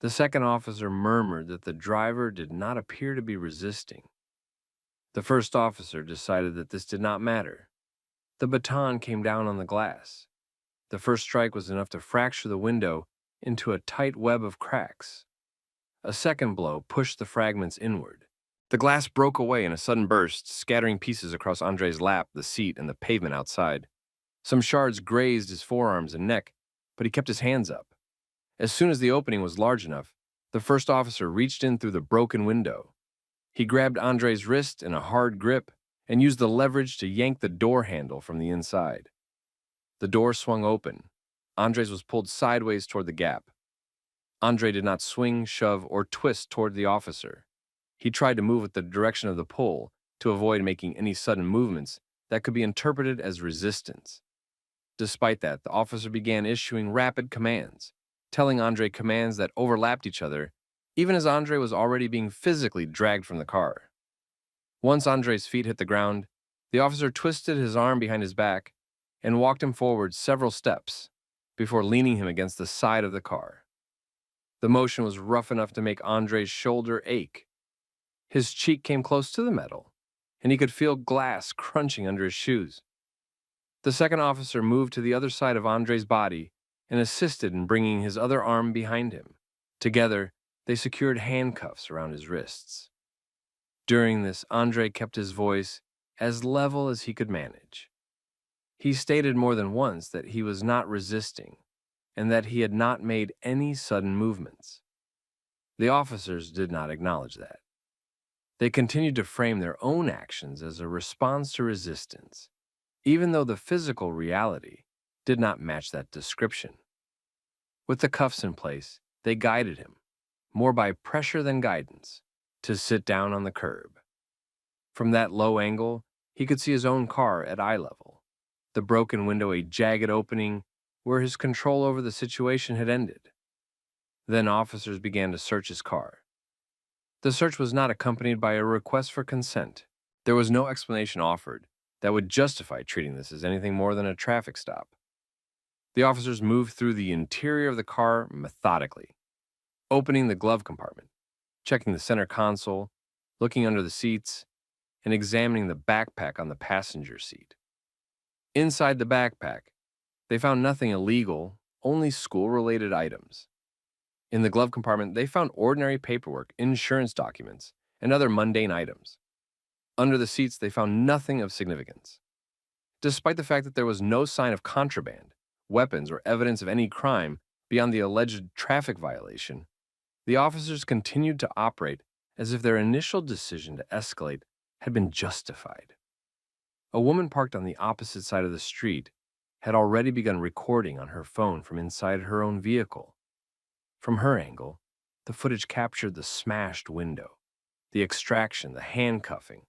The second officer murmured that the driver did not appear to be resisting. The first officer decided that this did not matter. The baton came down on the glass. The first strike was enough to fracture the window into a tight web of cracks. A second blow pushed the fragments inward. The glass broke away in a sudden burst, scattering pieces across Andre's lap, the seat, and the pavement outside. Some shards grazed his forearms and neck, but he kept his hands up. As soon as the opening was large enough, the first officer reached in through the broken window. He grabbed Andre's wrist in a hard grip and used the leverage to yank the door handle from the inside. The door swung open. Andre's was pulled sideways toward the gap. Andre did not swing, shove, or twist toward the officer. He tried to move with the direction of the pull to avoid making any sudden movements that could be interpreted as resistance. Despite that, the officer began issuing rapid commands, telling Andre commands that overlapped each other, even as Andre was already being physically dragged from the car. Once Andre's feet hit the ground, the officer twisted his arm behind his back and walked him forward several steps before leaning him against the side of the car. The motion was rough enough to make Andre's shoulder ache. His cheek came close to the metal, and he could feel glass crunching under his shoes. The second officer moved to the other side of Andre's body and assisted in bringing his other arm behind him. Together, they secured handcuffs around his wrists. During this, Andre kept his voice as level as he could manage. He stated more than once that he was not resisting and that he had not made any sudden movements. The officers did not acknowledge that. They continued to frame their own actions as a response to resistance, even though the physical reality did not match that description. With the cuffs in place, they guided him, more by pressure than guidance, to sit down on the curb. From that low angle, he could see his own car at eye level, the broken window a jagged opening where his control over the situation had ended. Then officers began to search his car. The search was not accompanied by a request for consent. There was no explanation offered that would justify treating this as anything more than a traffic stop. The officers moved through the interior of the car methodically, opening the glove compartment, checking the center console, looking under the seats, and examining the backpack on the passenger seat. Inside the backpack, they found nothing illegal, only school-related items. In the glove compartment, they found ordinary paperwork, insurance documents, and other mundane items. Under the seats, they found nothing of significance. Despite the fact that there was no sign of contraband, weapons, or evidence of any crime beyond the alleged traffic violation, the officers continued to operate as if their initial decision to escalate had been justified. A woman parked on the opposite side of the street had already begun recording on her phone from inside her own vehicle. From her angle, the footage captured the smashed window, the extraction, the handcuffing,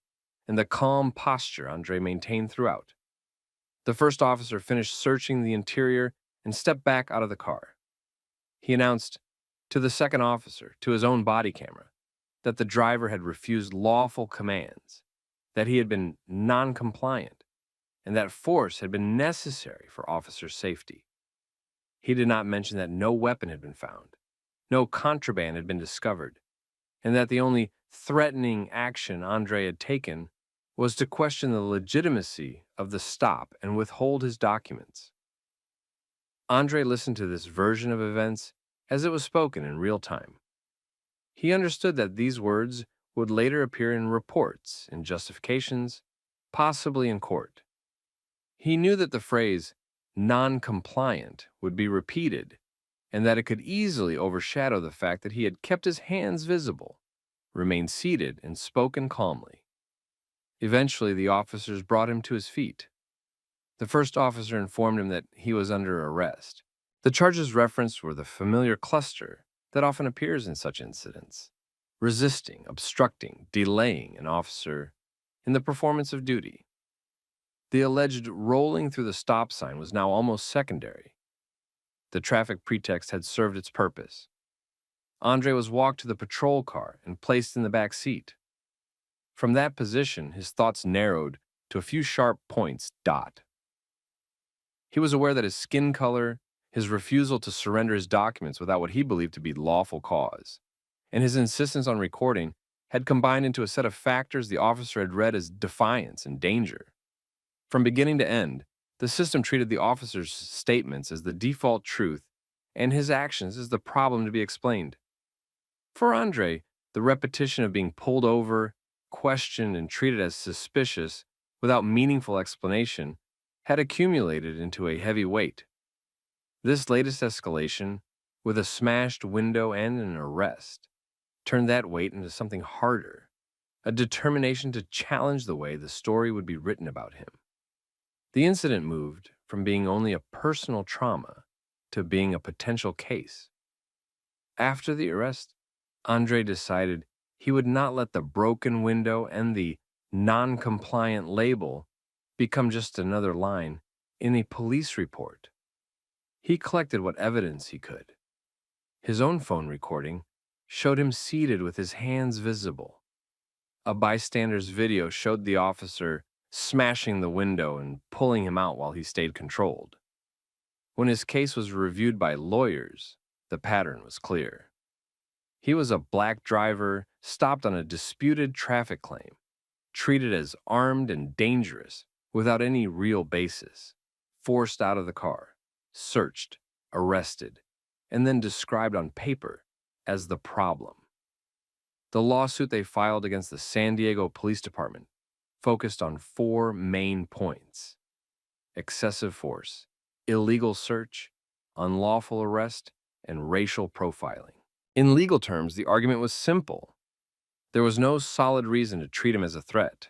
and the calm posture Andre maintained throughout. The first officer finished searching the interior and stepped back out of the car. He announced to the second officer, to his own body camera, that the driver had refused lawful commands, that he had been non-compliant, and that force had been necessary for officer safety. He did not mention that no weapon had been found, no contraband had been discovered, and that the only threatening action Andre had taken was to question the legitimacy of the stop and withhold his documents. Andre listened to this version of events as it was spoken in real time. He understood that these words would later appear in reports, in justifications, possibly in court. He knew that the phrase non-compliant would be repeated, and that it could easily overshadow the fact that he had kept his hands visible, remained seated, and spoken calmly. Eventually, the officers brought him to his feet. The first officer informed him that he was under arrest. The charges referenced were the familiar cluster that often appears in such incidents: resisting, obstructing, delaying an officer in the performance of duty. The alleged rolling through the stop sign was now almost secondary. The traffic pretext had served its purpose. Andre was walked to the patrol car and placed in the back seat. From that position, his thoughts narrowed to a few sharp points. He was aware that his skin color, his refusal to surrender his documents without what he believed to be lawful cause, and his insistence on recording had combined into a set of factors the officer had read as defiance and danger. From beginning to end, the system treated the officer's statements as the default truth and his actions as the problem to be explained. For Andre, the repetition of being pulled over, questioned, and treated as suspicious without meaningful explanation had accumulated into a heavy weight. This latest escalation, with a smashed window and an arrest, turned that weight into something harder, a determination to challenge the way the story would be written about him. The incident moved from being only a personal trauma to being a potential case. After the arrest, Andre decided he would not let the broken window and the non-compliant label become just another line in a police report. He collected what evidence he could. His own phone recording showed him seated with his hands visible. A bystander's video showed the officer smashing the window and pulling him out while he stayed controlled. When his case was reviewed by lawyers, the pattern was clear. He was a black driver stopped on a disputed traffic claim, treated as armed and dangerous without any real basis, forced out of the car, searched, arrested, and then described on paper as the problem. The lawsuit they filed against the San Diego Police Department focused on 4 main points: excessive force, illegal search, unlawful arrest, and racial profiling. In legal terms, the argument was simple. There was no solid reason to treat him as a threat.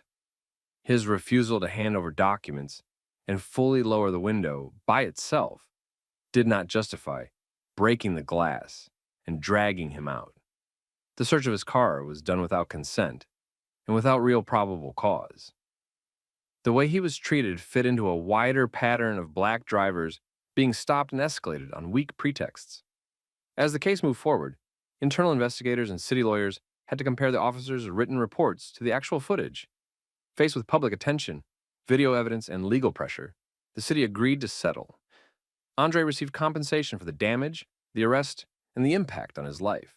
His refusal to hand over documents and fully lower the window by itself did not justify breaking the glass and dragging him out. The search of his car was done without consent and without real probable cause. The way he was treated fit into a wider pattern of black drivers being stopped and escalated on weak pretexts. As the case moved forward, internal investigators and city lawyers had to compare the officers' written reports to the actual footage. Faced with public attention, video evidence, and legal pressure, the city agreed to settle. Andre received compensation for the damage, the arrest, and the impact on his life.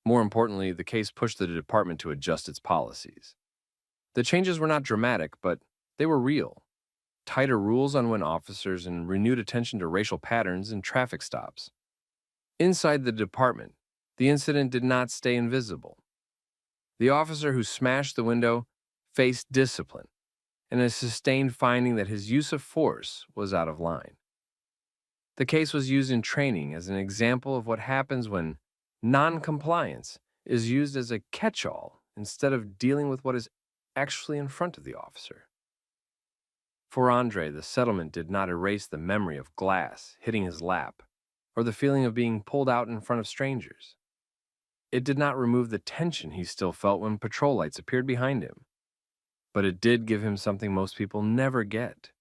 More importantly, the case pushed the department to adjust its policies. The changes were not dramatic, but they were real. Tighter rules on when officers and renewed attention to racial patterns in traffic stops. Inside the department, the incident did not stay invisible. The officer who smashed the window faced discipline and a sustained finding that his use of force was out of line. The case was used in training as an example of what happens when non-compliance is used as a catch-all instead of dealing with what is actually in front of the officer. For Andre, the settlement did not erase the memory of glass hitting his lap or the feeling of being pulled out in front of strangers. It did not remove the tension he still felt when patrol lights appeared behind him, but it did give him something most people never get: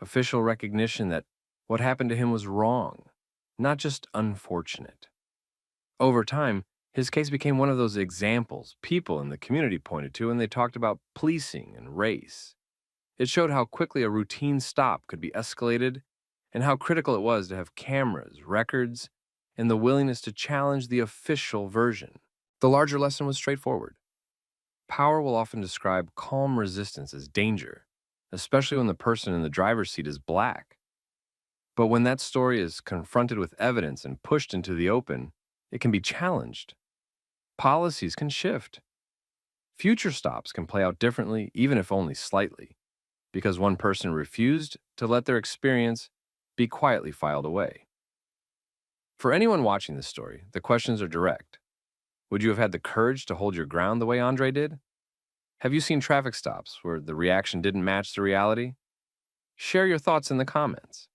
official recognition that what happened to him was wrong, not just unfortunate. Over time, his case became one of those examples people in the community pointed to when they talked about policing and race. It showed how quickly a routine stop could be escalated and how critical it was to have cameras, records, and the willingness to challenge the official version. The larger lesson was straightforward. Power will often describe calm resistance as danger, especially when the person in the driver's seat is black. But when that story is confronted with evidence and pushed into the open, it can be challenged. Policies can shift. Future stops can play out differently, even if only slightly, because one person refused to let their experience be quietly filed away. For anyone watching this story, the questions are direct. Would you have had the courage to hold your ground the way Andre did? Have you seen traffic stops where the reaction didn't match the reality? Share your thoughts in the comments.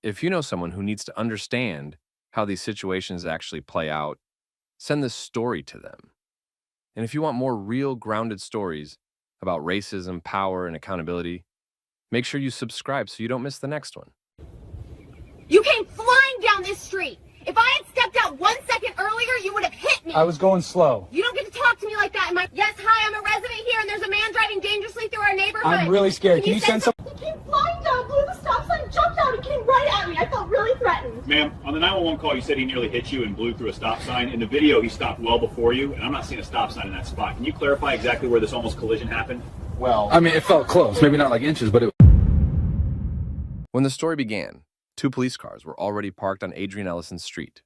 If you know someone who needs to understand how these situations actually play out, send this story to them. And if you want more real, grounded stories about racism, power, and accountability, make sure you subscribe so you don't miss the next one. You came flying down this street. If I had stepped out 1 second earlier, you would have hit me. I was going slow. You don't get to talk to me like that. Yes, hi, I'm a resident here, and there's a man driving dangerously through our neighborhood. I'm really scared. Can you send some? He came flying down, blew the stop sign, jumped out, and came right at me. I felt really threatened. Ma'am, on the 911 call, you said he nearly hit you and blew through a stop sign. In the video, he stopped well before you, and I'm not seeing a stop sign in that spot. Can you clarify exactly where this almost collision happened? Well, I mean, it felt close. Maybe not like inches, but it. When the story began, 2 police cars were already parked on Adrian Ellison's street.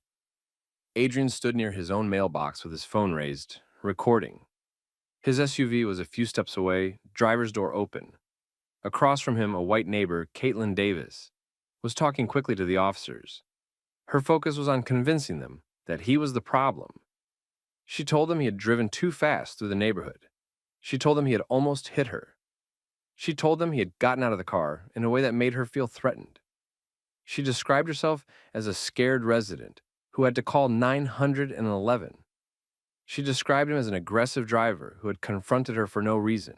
Adrian stood near his own mailbox with his phone raised, recording. His SUV was a few steps away, driver's door open. Across from him, a white neighbor, Caitlin Davis, was talking quickly to the officers. Her focus was on convincing them that he was the problem. She told them he had driven too fast through the neighborhood. She told them he had almost hit her. She told them he had gotten out of the car in a way that made her feel threatened. She described herself as a scared resident who had to call 911. She described him as an aggressive driver who had confronted her for no reason.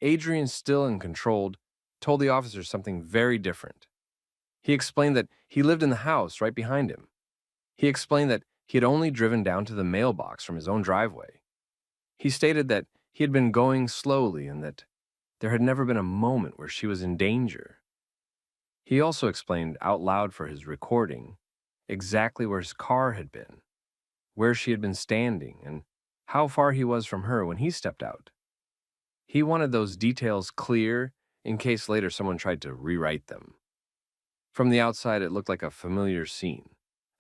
Adrian, still and controlled, told the officers something very different. He explained that he lived in the house right behind him. He explained that he had only driven down to the mailbox from his own driveway. He stated that he had been going slowly and that there had never been a moment where she was in danger. He also explained out loud for his recording exactly where his car had been, where she had been standing, and how far he was from her when he stepped out. He wanted those details clear in case later someone tried to rewrite them. From the outside, it looked like a familiar scene: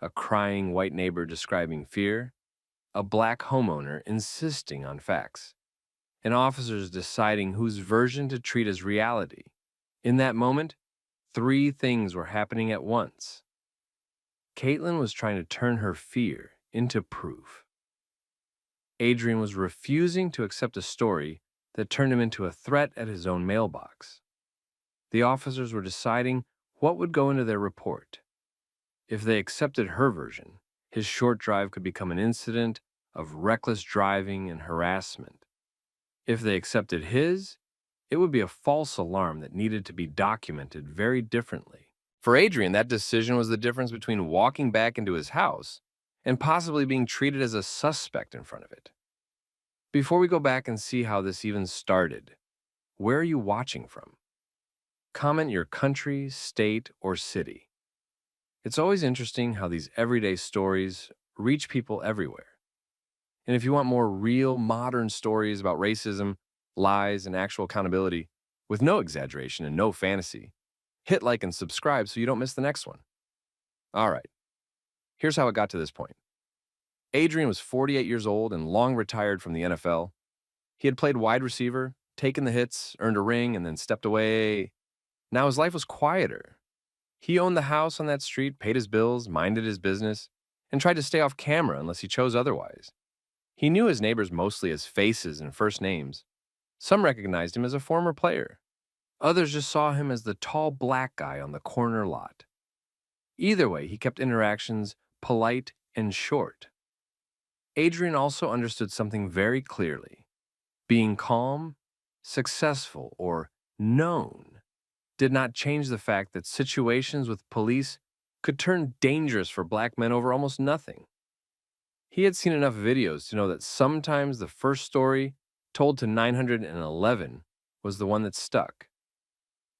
a crying white neighbor describing fear, a black homeowner insisting on facts, and officers deciding whose version to treat as reality. In that moment, 3 things were happening at once. Caitlin was trying to turn her fear into proof. Adrian was refusing to accept a story that turned him into a threat at his own mailbox. The officers were deciding what would go into their report. If they accepted her version, his short drive could become an incident of reckless driving and harassment. If they accepted his, it would be a false alarm that needed to be documented very differently. For Adrian, that decision was the difference between walking back into his house and possibly being treated as a suspect in front of it. Before we go back and see how this even started, where are you watching from? Comment your country, state, or city. It's always interesting how these everyday stories reach people everywhere. And if you want more real, modern stories about racism, lies, and actual accountability, with no exaggeration and no fantasy, hit like and subscribe so you don't miss the next one. All right, here's how it got to this point. Adrian was 48 years old and long retired from the NFL. He had played wide receiver, taken the hits, earned a ring, and then stepped away. Now his life was quieter. He owned the house on that street, paid his bills, minded his business, and tried to stay off camera unless he chose otherwise. He knew his neighbors mostly as faces and first names. Some recognized him as a former player. Others just saw him as the tall black guy on the corner lot. Either way, he kept interactions polite and short. Adrian also understood something very clearly. Being calm, successful, or known did not change the fact that situations with police could turn dangerous for black men over almost nothing. He had seen enough videos to know that sometimes the first story told to 911 was the one that stuck.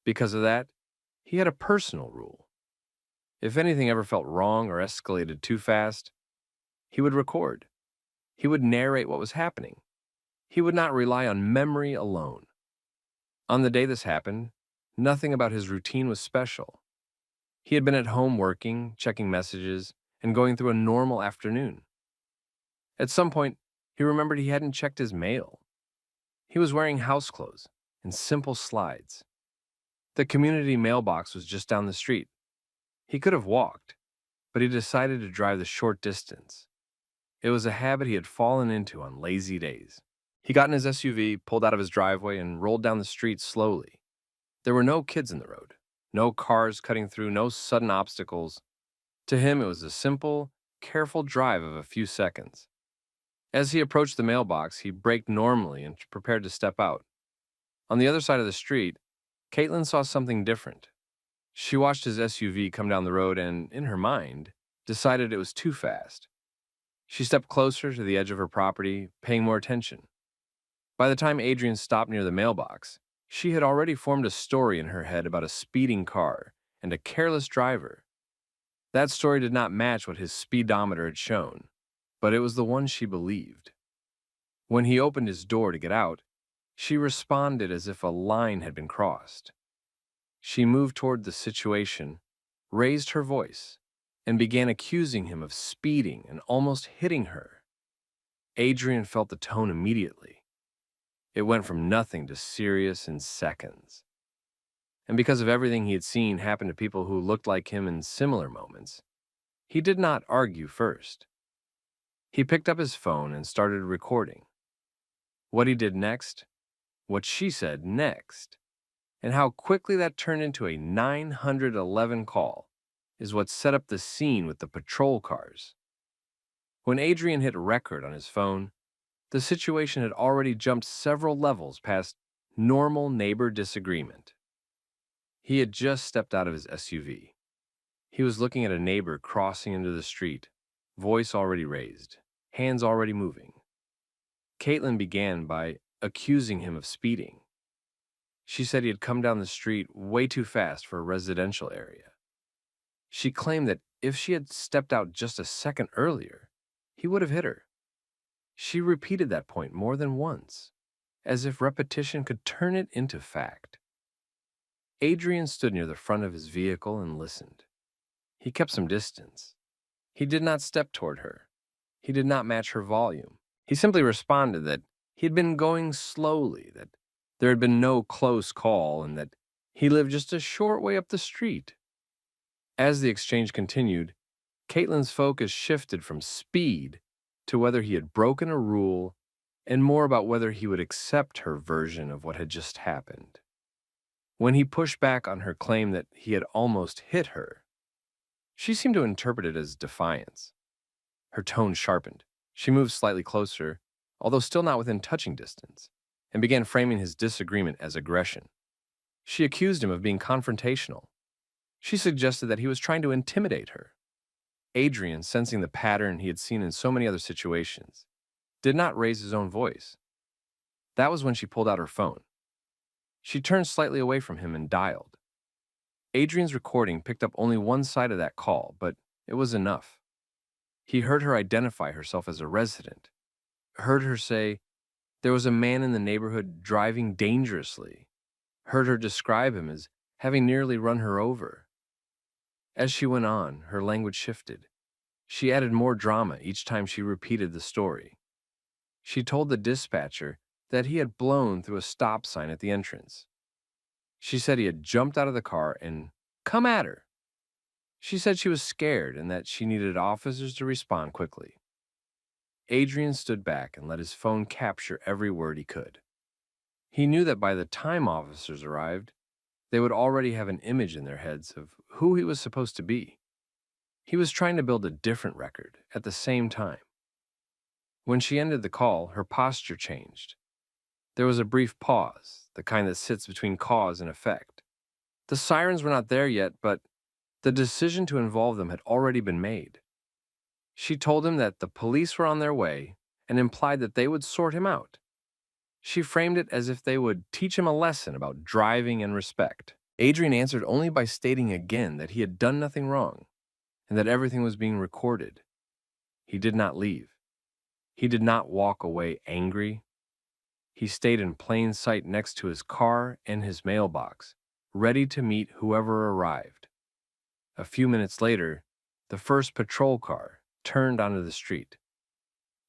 Because of that, he had a personal rule. If anything ever felt wrong or escalated too fast, he would record. He would narrate what was happening. He would not rely on memory alone. On the day this happened, nothing about his routine was special. He had been at home working, checking messages, and going through a normal afternoon. At some point, he remembered he hadn't checked his mail. He was wearing house clothes and simple slides. The community mailbox was just down the street. He could have walked, but he decided to drive the short distance. It was a habit he had fallen into on lazy days. He got in his SUV, pulled out of his driveway, and rolled down the street slowly. There were no kids in the road, no cars cutting through, no sudden obstacles. To him, it was a simple, careful drive of a few seconds. As he approached the mailbox, he braked normally and prepared to step out. On the other side of the street, Caitlin saw something different. She watched his SUV come down the road and, in her mind, decided it was too fast. She stepped closer to the edge of her property, paying more attention. By the time Adrian stopped near the mailbox, she had already formed a story in her head about a speeding car and a careless driver. That story did not match what his speedometer had shown, but it was the one she believed. When he opened his door to get out, she responded as if a line had been crossed. She moved toward the situation, raised her voice, and began accusing him of speeding and almost hitting her. Adrian felt the tone immediately. It went from nothing to serious in seconds. And because of everything he had seen happen to people who looked like him in similar moments, he did not argue first. He picked up his phone and started recording. What he did next, what she said next, and how quickly that turned into a 911 call is what set up the scene with the patrol cars. When Adrian hit record on his phone, the situation had already jumped several levels past normal neighbor disagreement. He had just stepped out of his SUV. He was looking at a neighbor crossing into the street, voice already raised, hands already moving. Caitlin began by accusing him of speeding. She said he had come down the street way too fast for a residential area. She claimed that if she had stepped out just a second earlier, he would have hit her. She repeated that point more than once, as if repetition could turn it into fact. Adrian stood near the front of his vehicle and listened. He kept some distance. He did not step toward her. He did not match her volume. He simply responded that he had been going slowly, that there had been no close call, and that he lived just a short way up the street. As the exchange continued, Caitlin's focus shifted from speed to whether he had broken a rule and more about whether he would accept her version of what had just happened. When he pushed back on her claim that he had almost hit her, she seemed to interpret it as defiance. Her tone sharpened. She moved slightly closer, although still not within touching distance, and began framing his disagreement as aggression. She accused him of being confrontational. She suggested that he was trying to intimidate her. Adrian, sensing the pattern he had seen in so many other situations, did not raise his own voice. That was when she pulled out her phone. She turned slightly away from him and dialed. Adrian's recording picked up only one side of that call, but it was enough. He heard her identify herself as a resident, heard her say there was a man in the neighborhood driving dangerously, heard her describe him as having nearly run her over. As she went on, her language shifted. She added more drama each time she repeated the story. She told the dispatcher that he had blown through a stop sign at the entrance. She said he had jumped out of the car and come at her. She said she was scared and that she needed officers to respond quickly. Adrian stood back and let his phone capture every word he could. He knew that by the time officers arrived, they would already have an image in their heads of who he was supposed to be. He was trying to build a different record at the same time. When she ended the call, her posture changed. There was a brief pause, the kind that sits between cause and effect. The sirens were not there yet, but the decision to involve them had already been made. She told him that the police were on their way and implied that they would sort him out. She framed it as if they would teach him a lesson about driving and respect. Adrian answered only by stating again that he had done nothing wrong and that everything was being recorded. He did not leave. He did not walk away angry. He stayed in plain sight next to his car and his mailbox, ready to meet whoever arrived. A few minutes later, the first patrol car turned onto the street.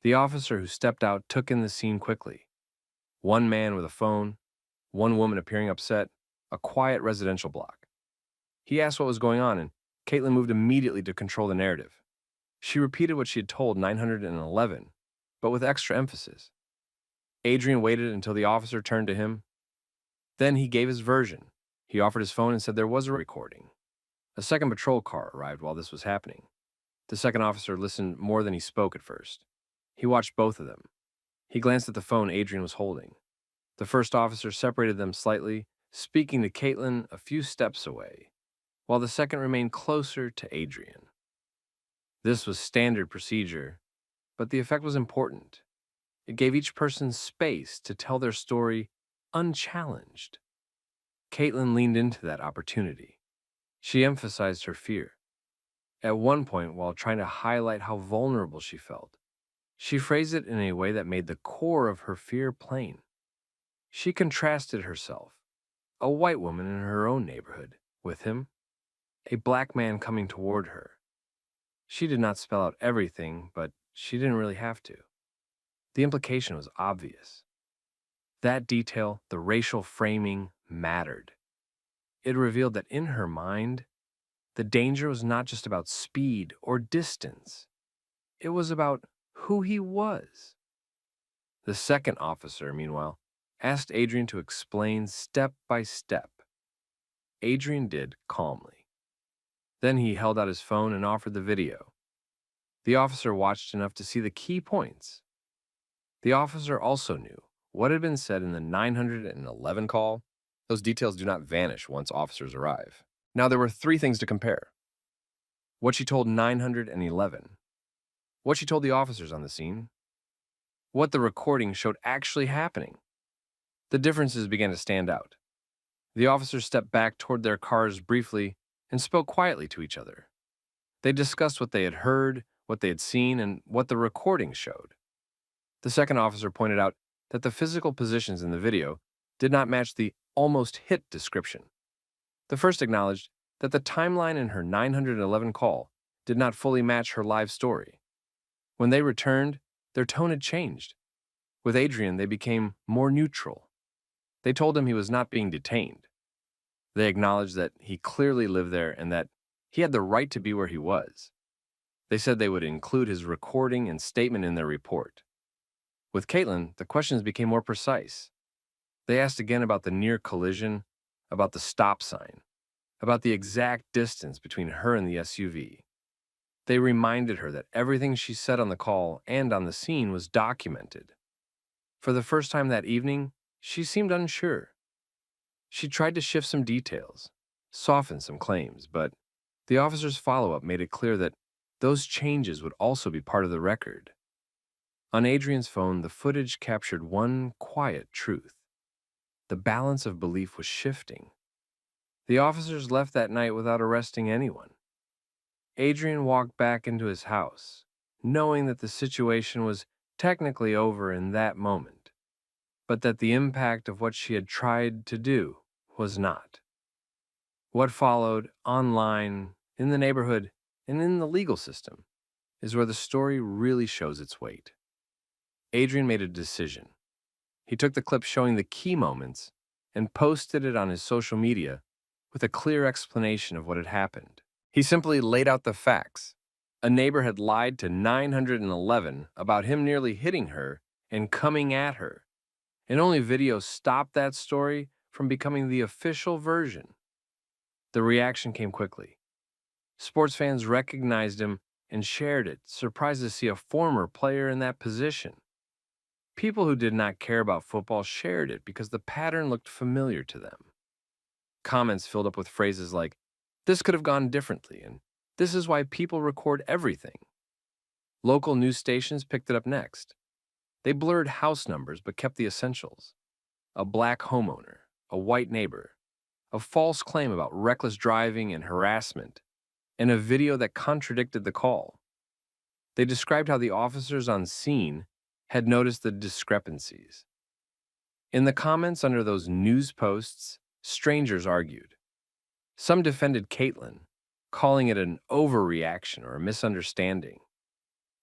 The officer who stepped out took in the scene quickly. One man with a phone, one woman appearing upset, a quiet residential block. He asked what was going on, and Caitlin moved immediately to control the narrative. She repeated what she had told 911, but with extra emphasis. Adrian waited until the officer turned to him. Then he gave his version. He offered his phone and said there was a recording. A second patrol car arrived while this was happening. The second officer listened more than he spoke at first. He watched both of them. He glanced at the phone Adrian was holding. The first officer separated them slightly, speaking to Caitlin a few steps away, while the second remained closer to Adrian. This was standard procedure, but the effect was important. It gave each person space to tell their story unchallenged. Caitlin leaned into that opportunity. She emphasized her fear. At one point, while trying to highlight how vulnerable she felt, she phrased it in a way that made the core of her fear plain. She contrasted herself, a white woman in her own neighborhood, with him, a black man coming toward her. She did not spell out everything, but she didn't really have to. The implication was obvious. That detail, the racial framing, mattered. It revealed that in her mind, the danger was not just about speed or distance. It was about who he was. The second officer, meanwhile, asked Adrian to explain step by step. Adrian did calmly. Then he held out his phone and offered the video. The officer watched enough to see the key points. The officer also knew what had been said in the 911 call. Those details do not vanish once officers arrive. Now there were three things to compare. What she told 911, what she told the officers on the scene, what the recording showed actually happening. The differences began to stand out. The officers stepped back toward their cars briefly and spoke quietly to each other. They discussed what they had heard, what they had seen, and what the recording showed. The second officer pointed out that the physical positions in the video did not match the almost hit description. The first acknowledged that the timeline in her 911 call did not fully match her live story. When they returned, their tone had changed. With Adrian, they became more neutral. They told him he was not being detained. They acknowledged that he clearly lived there and that he had the right to be where he was. They said they would include his recording and statement in their report. With Caitlin, the questions became more precise. They asked again about the near collision, about the stop sign, about the exact distance between her and the SUV. They reminded her that everything she said on the call and on the scene was documented. For the first time that evening, she seemed unsure. She tried to shift some details, soften some claims, but the officer's follow-up made it clear that those changes would also be part of the record. On Adrian's phone, the footage captured one quiet truth. The balance of belief was shifting. The officers left that night without arresting anyone. Adrian walked back into his house, knowing that the situation was technically over in that moment, but that the impact of what she had tried to do was not. What followed online, in the neighborhood, and in the legal system is where the story really shows its weight. Adrian made a decision. He took the clip showing the key moments and posted it on his social media with a clear explanation of what had happened. He simply laid out the facts. A neighbor had lied to 911 about him nearly hitting her and coming at her, and only video stopped that story from becoming the official version. The reaction came quickly. Sports fans recognized him and shared it, surprised to see a former player in that position. People who did not care about football shared it because the pattern looked familiar to them. Comments filled up with phrases like, "This could have gone differently," and "This is why people record everything." Local news stations picked it up next. They blurred house numbers but kept the essentials. A black homeowner, a white neighbor, a false claim about reckless driving and harassment, and a video that contradicted the call. They described how the officers on scene had noticed the discrepancies. In the comments under those news posts, strangers argued. Some defended Caitlin, calling it an overreaction or a misunderstanding.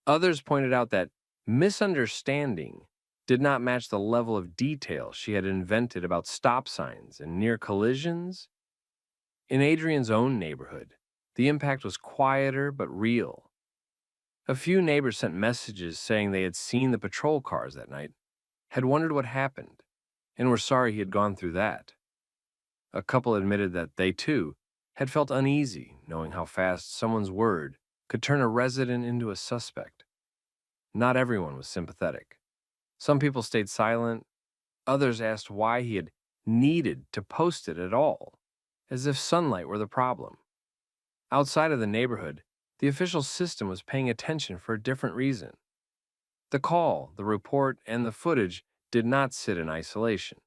Others pointed out that misunderstanding did not match the level of detail she had invented about stop signs and near collisions. In Adrian's own neighborhood, the impact was quieter but real. A few neighbors sent messages saying they had seen the patrol cars that night, had wondered what happened, and were sorry he had gone through that. A couple admitted that they, too, had felt uneasy knowing how fast someone's word could turn a resident into a suspect. Not everyone was sympathetic. Some people stayed silent. Others asked why he had needed to post it at all, as if sunlight were the problem. Outside of the neighborhood, the official system was paying attention for a different reason. The call, the report, and the footage did not sit in isolation.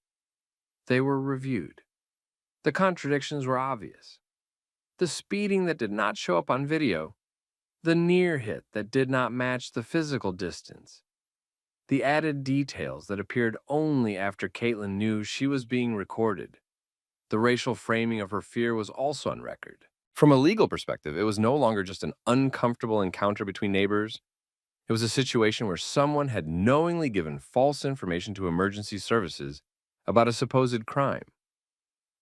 They were reviewed. The contradictions were obvious. The speeding that did not show up on video, the near hit that did not match the physical distance, the added details that appeared only after Caitlin knew she was being recorded. The racial framing of her fear was also on record. From a legal perspective, it was no longer just an uncomfortable encounter between neighbors. It was a situation where someone had knowingly given false information to emergency services about a supposed crime.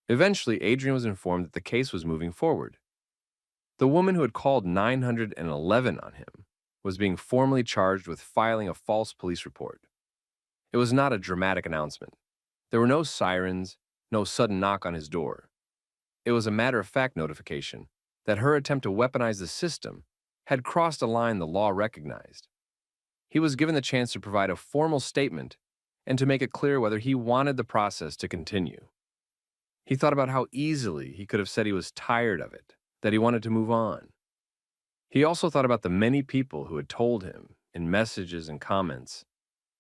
Eventually, Adrian was informed that the case was moving forward. The woman who had called 911 on him was being formally charged with filing a false police report. It was not a dramatic announcement. There were no sirens, no sudden knock on his door. It was a matter-of-fact notification that her attempt to weaponize the system had crossed a line the law recognized. He was given the chance to provide a formal statement and to make it clear whether he wanted the process to continue. He thought about how easily he could have said he was tired of it, that he wanted to move on. He also thought about the many people who had told him, in messages and comments,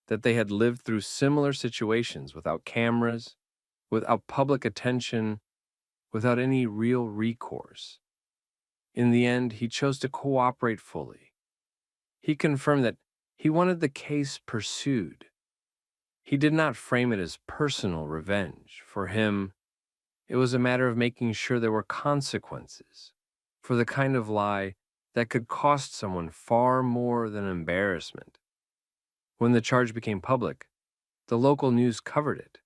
that they had lived through similar situations without cameras, without public attention, without any real recourse. In the end, he chose to cooperate fully. He confirmed that he wanted the case pursued. He did not frame it as personal revenge. For him, it was a matter of making sure there were consequences for the kind of lie that could cost someone far more than embarrassment. When the charge became public, the local news covered it.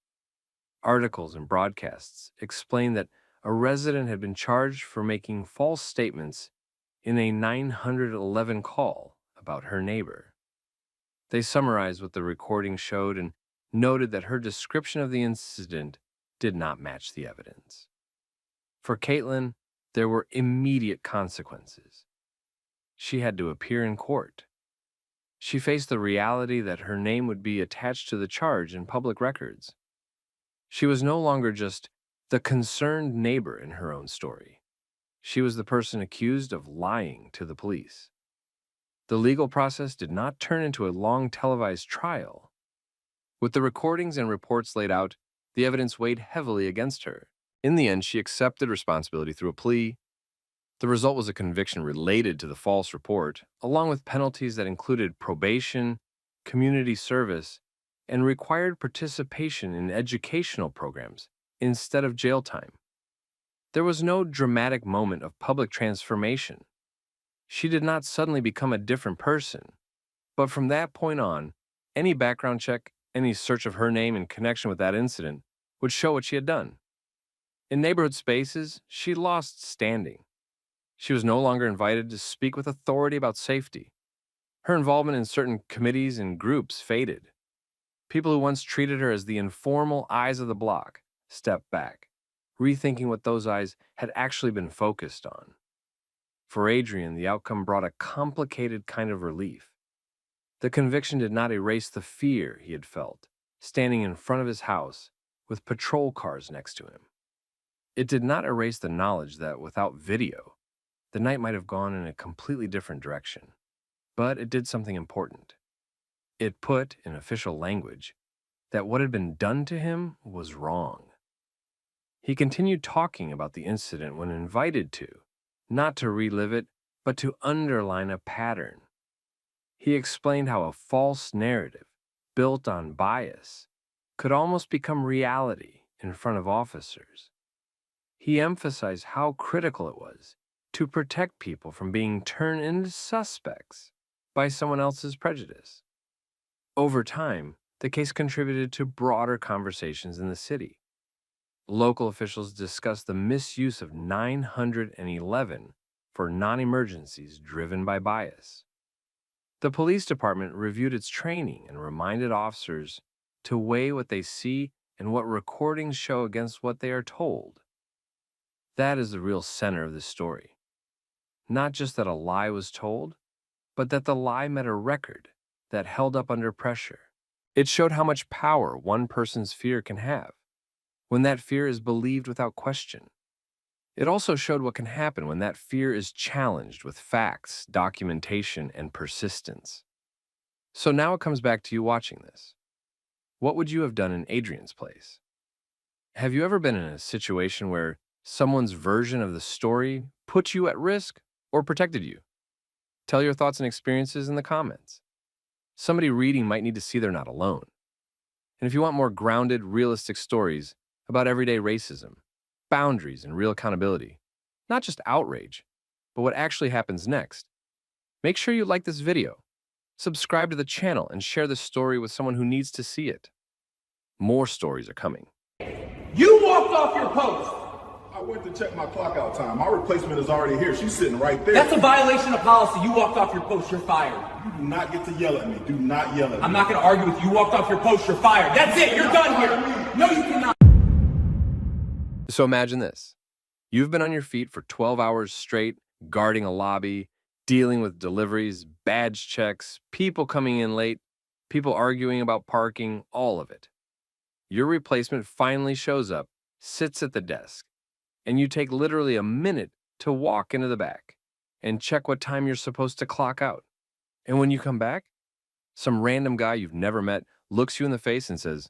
Articles and broadcasts explained that a resident had been charged for making false statements in a 911 call about her neighbor. They summarized what the recording showed and noted that her description of the incident did not match the evidence. For Caitlin, there were immediate consequences. She had to appear in court. She faced the reality that her name would be attached to the charge in public records. She was no longer just the concerned neighbor in her own story. She was the person accused of lying to the police. The legal process did not turn into a long televised trial. With the recordings and reports laid out, the evidence weighed heavily against her. In the end, she accepted responsibility through a plea. The result was a conviction related to the false report, along with penalties that included probation, community service, and required participation in educational programs instead of jail time. There was no dramatic moment of public transformation. She did not suddenly become a different person, but from that point on, any background check, any search of her name in connection with that incident would show what she had done. In neighborhood spaces, she lost standing. She was no longer invited to speak with authority about safety. Her involvement in certain committees and groups faded. People who once treated her as the informal eyes of the block stepped back, rethinking what those eyes had actually been focused on. For Adrian, the outcome brought a complicated kind of relief. The conviction did not erase the fear he had felt, standing in front of his house with patrol cars next to him. It did not erase the knowledge that without video, the night might have gone in a completely different direction. But it did something important. It put, in official language, that what had been done to him was wrong. He continued talking about the incident when invited to, not to relive it, but to underline a pattern. He explained how a false narrative, built on bias, could almost become reality in front of officers. He emphasized how critical it was to protect people from being turned into suspects by someone else's prejudice. Over time, the case contributed to broader conversations in the city. Local officials discussed the misuse of 911 for non-emergencies driven by bias. The police department reviewed its training and reminded officers to weigh what they see and what recordings show against what they are told. That is the real center of this story. Not just that a lie was told, but that the lie met a record that held up under pressure. It showed how much power one person's fear can have, when that fear is believed without question. It also showed what can happen when that fear is challenged with facts, documentation, and persistence. So now it comes back to you watching this. What would you have done in Adrian's place? Have you ever been in a situation where someone's version of the story put you at risk or protected you? Tell your thoughts and experiences in the comments. Somebody reading might need to see they're not alone. And if you want more grounded, realistic stories about everyday racism, boundaries, and real accountability, not just outrage, but what actually happens next, make sure you like this video, subscribe to the channel, and share this story with someone who needs to see it. More stories are coming. You walked off your post. I went to check my clock out time. My replacement is already here. She's sitting right there. That's a violation of policy. You walked off your post. You're fired. You do not get to yell at me. Do not yell at me. I'm not going to argue with you. You walked off your post. You're fired. That's it. You're done here. No, you cannot. So imagine this. You've been on your feet for 12 hours straight, guarding a lobby, dealing with deliveries, badge checks, people coming in late, people arguing about parking, all of it. Your replacement finally shows up, sits at the desk, and you take literally a minute to walk into the back and check what time you're supposed to clock out. And when you come back, some random guy you've never met looks you in the face and says,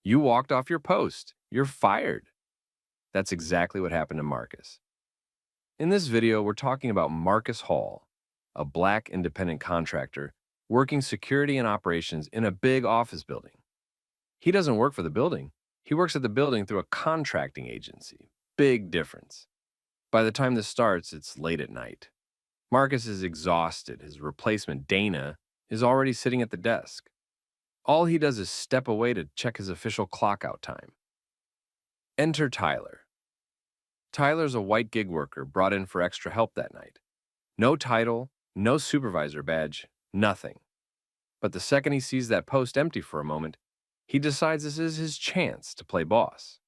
"You walked off your post. You're fired." That's exactly what happened to Marcus. In this video, we're talking about Marcus Hall, a Black independent contractor working security and operations in a big office building. He doesn't work for the building. He works at the building through a contracting agency. Big difference. By the time this starts, it's late at night. Marcus is exhausted. His replacement, Dana, is already sitting at the desk. All he does is step away to check his official clock-out time. Enter Tyler. Tyler's a white gig worker brought in for extra help that night. No title, no supervisor badge, nothing. But the second he sees that post empty for a moment, he decides this is his chance to play boss.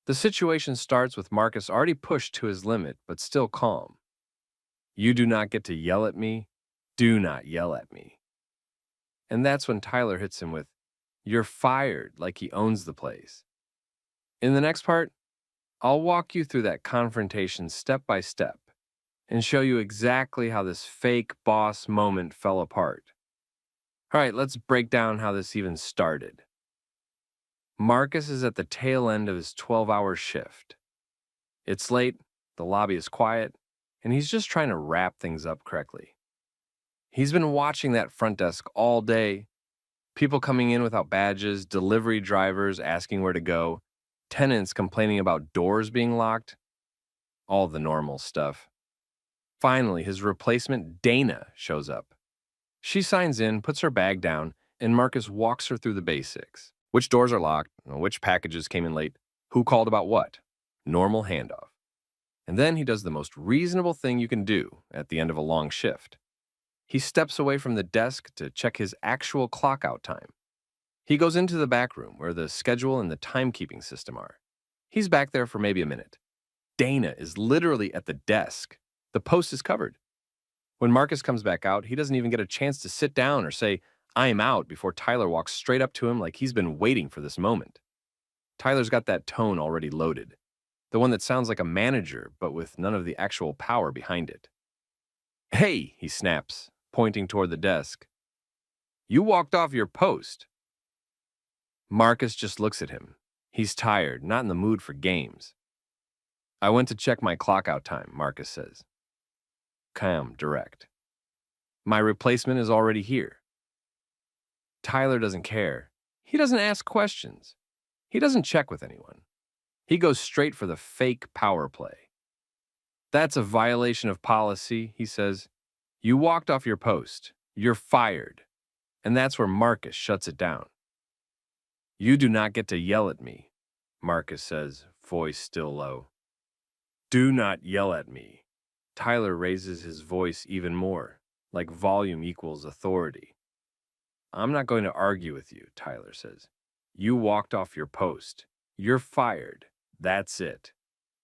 The situation starts with Marcus already pushed to his limit, but still calm. You do not get to yell at me. Do not yell at me. And that's when Tyler hits him with, "You're fired," like he owns the place. In the next part, I'll walk you through that confrontation step by step and show you exactly how this fake boss moment fell apart. All right, let's break down how this even started. Marcus is at the tail end of his 12-hour shift. It's late, the lobby is quiet, and he's just trying to wrap things up correctly. He's been watching that front desk all day, people coming in without badges, delivery drivers asking where to go, tenants complaining about doors being locked, all the normal stuff. Finally, his replacement, Dana, shows up. She signs in, puts her bag down, and Marcus walks her through the basics. Which doors are locked, which packages came in late, who called about what. Normal handoff. And then he does the most reasonable thing you can do at the end of a long shift. He steps away from the desk to check his actual clock-out time. He goes into the back room where the schedule and the timekeeping system are. He's back there for maybe a minute. Dana is literally at the desk. The post is covered. When Marcus comes back out, he doesn't even get a chance to sit down or say, "I'm out," before Tyler walks straight up to him like he's been waiting for this moment. Tyler's got that tone already loaded. The one that sounds like a manager, but with none of the actual power behind it. "Hey," he snaps, pointing toward the desk. "You walked off your post." Marcus just looks at him. He's tired, not in the mood for games. "I went to check my clock-out time," Marcus says. Calm, direct. "My replacement is already here." Tyler doesn't care. He doesn't ask questions. He doesn't check with anyone. He goes straight for the fake power play. "That's a violation of policy," he says. "You walked off your post. You're fired." And that's where Marcus shuts it down. "You do not get to yell at me," Marcus says, voice still low. "Do not yell at me." Tyler raises his voice even more, like volume equals authority. "I'm not going to argue with you," Tyler says. "You walked off your post. You're fired. That's it."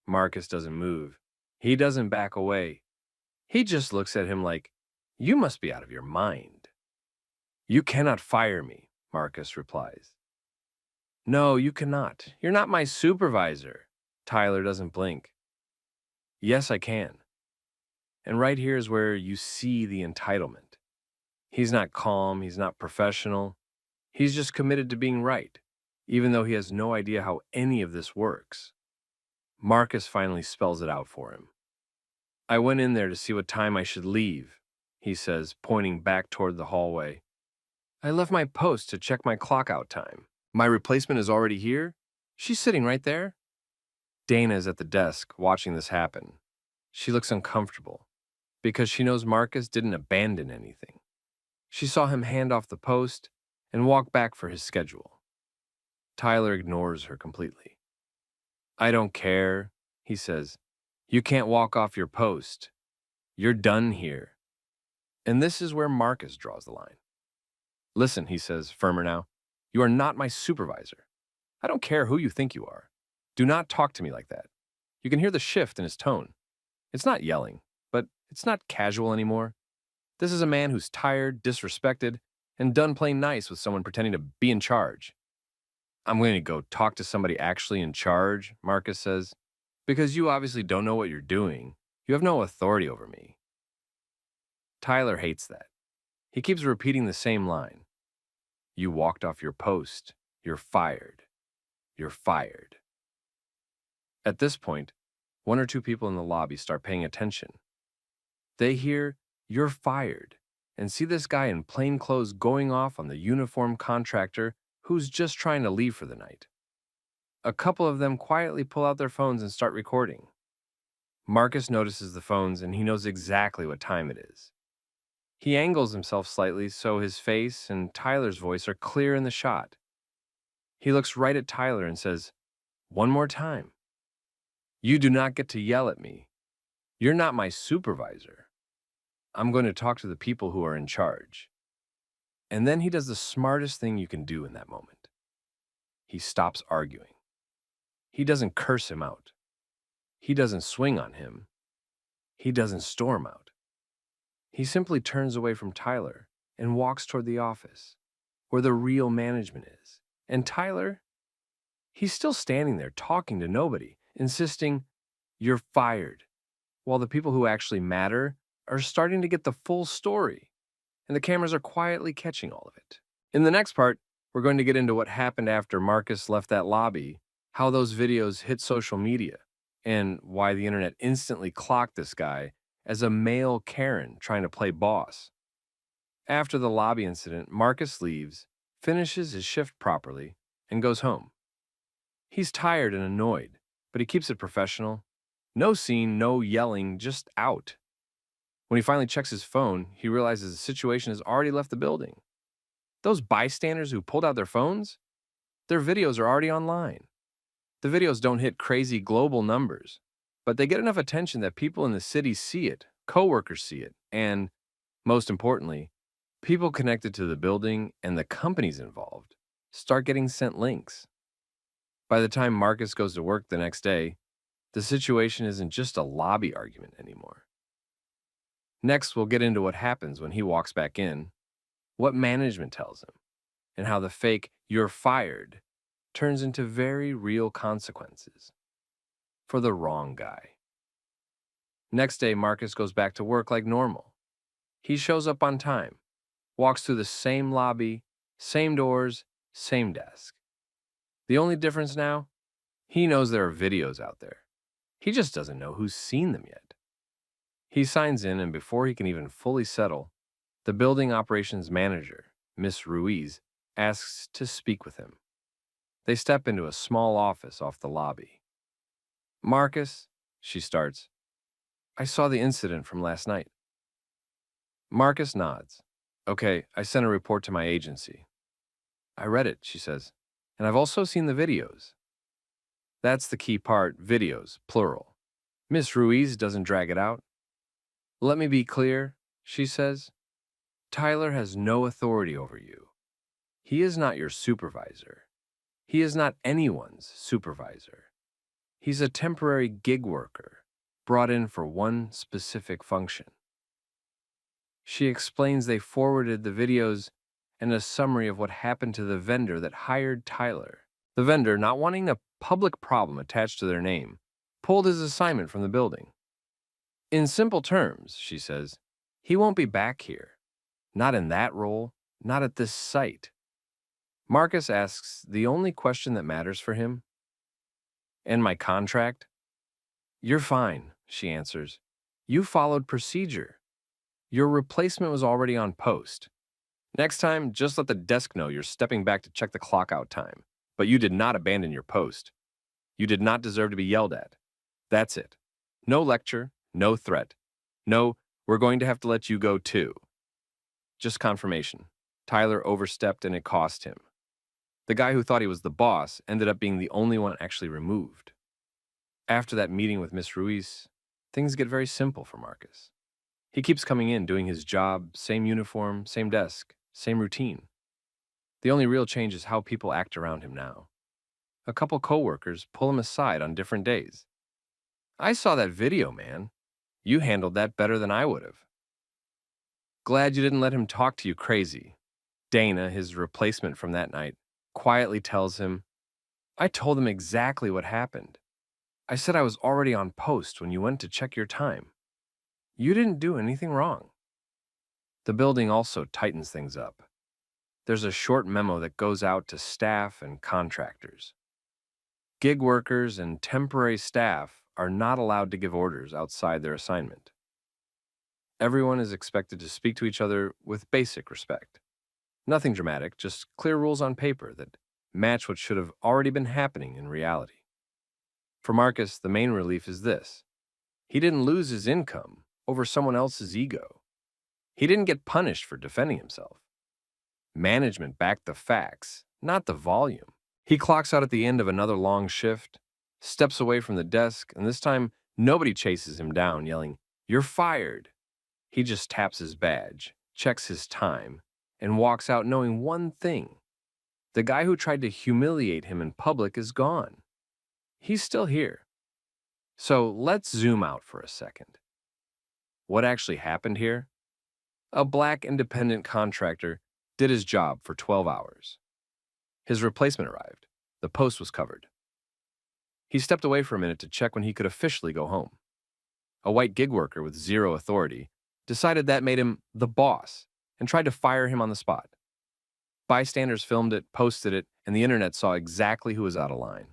Marcus doesn't move. He doesn't back away. He just looks at him like, "You must be out of your mind." "You cannot fire me," Marcus replies. "No, you cannot. You're not my supervisor." Tyler doesn't blink. "Yes, I can." And right here is where you see the entitlement. He's not calm, he's not professional. He's just committed to being right, even though he has no idea how any of this works. Marcus finally spells it out for him. "I went in there to see what time I should leave," he says, pointing back toward the hallway. "I left my post to check my clock-out time. My replacement is already here? She's sitting right there." Dana is at the desk, watching this happen. She looks uncomfortable, because she knows Marcus didn't abandon anything. She saw him hand off the post and walk back for his schedule. Tyler ignores her completely. "I don't care," he says. "You can't walk off your post. You're done here." And this is where Marcus draws the line. "Listen," he says, firmer now. "You are not my supervisor. I don't care who you think you are. Do not talk to me like that." You can hear the shift in his tone. It's not yelling, but it's not casual anymore. This is a man who's tired, disrespected, and done playing nice with someone pretending to be in charge. "I'm going to go talk to somebody actually in charge," Marcus says, "because you obviously don't know what you're doing. You have no authority over me." Tyler hates that. He keeps repeating the same line. "You walked off your post. You're fired. You're fired." At this point, one or two people in the lobby start paying attention. They hear, "You're fired," and see this guy in plain clothes going off on the uniformed contractor who's just trying to leave for the night. A couple of them quietly pull out their phones and start recording. Marcus notices the phones and he knows exactly what time it is. He angles himself slightly so his face and Tyler's voice are clear in the shot. He looks right at Tyler and says, "One more time. You do not get to yell at me. You're not my supervisor." I'm going to talk to the people who are in charge. And then he does the smartest thing you can do in that moment. He stops arguing. He doesn't curse him out. He doesn't swing on him. He doesn't storm out. He simply turns away from Tyler and walks toward the office, where the real management is. And Tyler, he's still standing there talking to nobody, insisting, "You're fired," while the people who actually matter are starting to get the full story, and the cameras are quietly catching all of it. In the next part, we're going to get into what happened after Marcus left that lobby, how those videos hit social media, and why the internet instantly clocked this guy as a male Karen trying to play boss. After the lobby incident, Marcus leaves, finishes his shift properly, and goes home. He's tired and annoyed, but he keeps it professional. No scene, no yelling, just out. When he finally checks his phone, he realizes the situation has already left the building. Those bystanders who pulled out their phones, their videos are already online. The videos don't hit crazy global numbers, but they get enough attention that people in the city see it, coworkers see it, and, most importantly, people connected to the building and the companies involved start getting sent links. By the time Marcus goes to work the next day, the situation isn't just a lobby argument anymore. Next, we'll get into what happens when he walks back in, what management tells him, and how the fake "you're fired" turns into very real consequences for the wrong guy. Next day, Marcus goes back to work like normal. He shows up on time, walks through the same lobby, same doors, same desk. The only difference now, he knows there are videos out there. He just doesn't know who's seen them yet. He signs in, and before he can even fully settle, the building operations manager, Miss Ruiz, asks to speak with him. They step into a small office off the lobby. "Marcus," she starts, "I saw the incident from last night." Marcus nods. "Okay, I sent a report to my agency." "I read it," she says, "and I've also seen the videos." That's the key part, videos, plural. Miss Ruiz doesn't drag it out. "Let me be clear," she says. "Tyler has no authority over you. He is not your supervisor. He is not anyone's supervisor. He's a temporary gig worker, brought in for one specific function." She explains they forwarded the videos and a summary of what happened to the vendor that hired Tyler. The vendor, not wanting a public problem attached to their name, pulled his assignment from the building. "In simple terms," she says, "he won't be back here. Not in that role, not at this site." Marcus asks the only question that matters for him. "And my contract?" "You're fine," she answers. "You followed procedure. Your replacement was already on post. Next time, just let the desk know you're stepping back to check the clock out time. But you did not abandon your post. You did not deserve to be yelled at. That's it. No lecture, no threat. No, we're going to have to let you go too." Just confirmation. Tyler overstepped and it cost him. The guy who thought he was the boss ended up being the only one actually removed. After that meeting with Miss Ruiz, things get very simple for Marcus. He keeps coming in, doing his job, same uniform, same desk, same routine. The only real change is how people act around him now. A couple coworkers pull him aside on different days. "I saw that video, man. You handled that better than I would have." "Glad you didn't let him talk to you crazy." Dana, his replacement from that night, quietly tells him, "I told him exactly what happened. I said I was already on post when you went to check your time. You didn't do anything wrong." The building also tightens things up. There's a short memo that goes out to staff and contractors. Gig workers and temporary staff are not allowed to give orders outside their assignment. Everyone is expected to speak to each other with basic respect. Nothing dramatic, just clear rules on paper that match what should have already been happening in reality. For Marcus, the main relief is this. He didn't lose his income over someone else's ego. He didn't get punished for defending himself. Management backed the facts, not the volume. He clocks out at the end of another long shift, steps away from the desk, and this time nobody chases him down yelling, "You're fired." He just taps his badge, checks his time, and walks out knowing one thing. The guy who tried to humiliate him in public is gone. He's still here. So let's zoom out for a second. What actually happened here? A black independent contractor did his job for 12 hours. His replacement arrived. The post was covered. He stepped away for a minute to check when he could officially go home. A white gig worker with zero authority decided that made him the boss and tried to fire him on the spot. Bystanders filmed it, posted it, and the internet saw exactly who was out of line.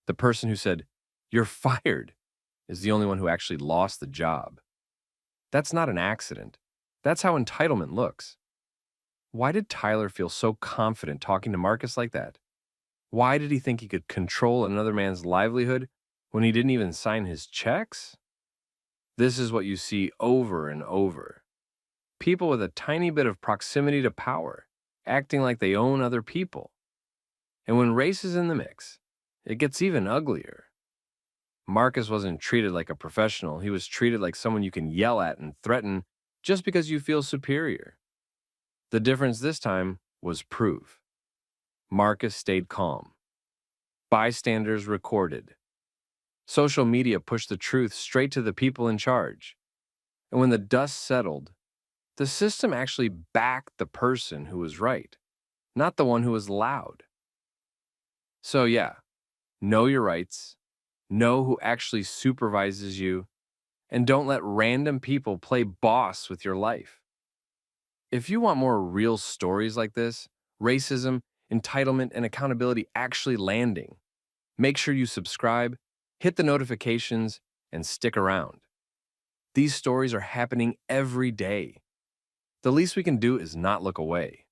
The person who said, "You're fired," is the only one who actually lost the job. That's not an accident. That's how entitlement looks. Why did Tyler feel so confident talking to Marcus like that? Why did he think he could control another man's livelihood when he didn't even sign his checks? This is what you see over and over. People with a tiny bit of proximity to power, acting like they own other people. And when race is in the mix, it gets even uglier. Marcus wasn't treated like a professional. He was treated like someone you can yell at and threaten just because you feel superior. The difference this time was proof. Marcus stayed calm. Bystanders recorded. Social media pushed the truth straight to the people in charge. And when the dust settled, the system actually backed the person who was right, not the one who was loud. So yeah, know your rights, know who actually supervises you, and don't let random people play boss with your life. If you want more real stories like this, racism, entitlement, and accountability actually landing, make sure you subscribe, hit the notifications, and stick around. These stories are happening every day. The least we can do is not look away.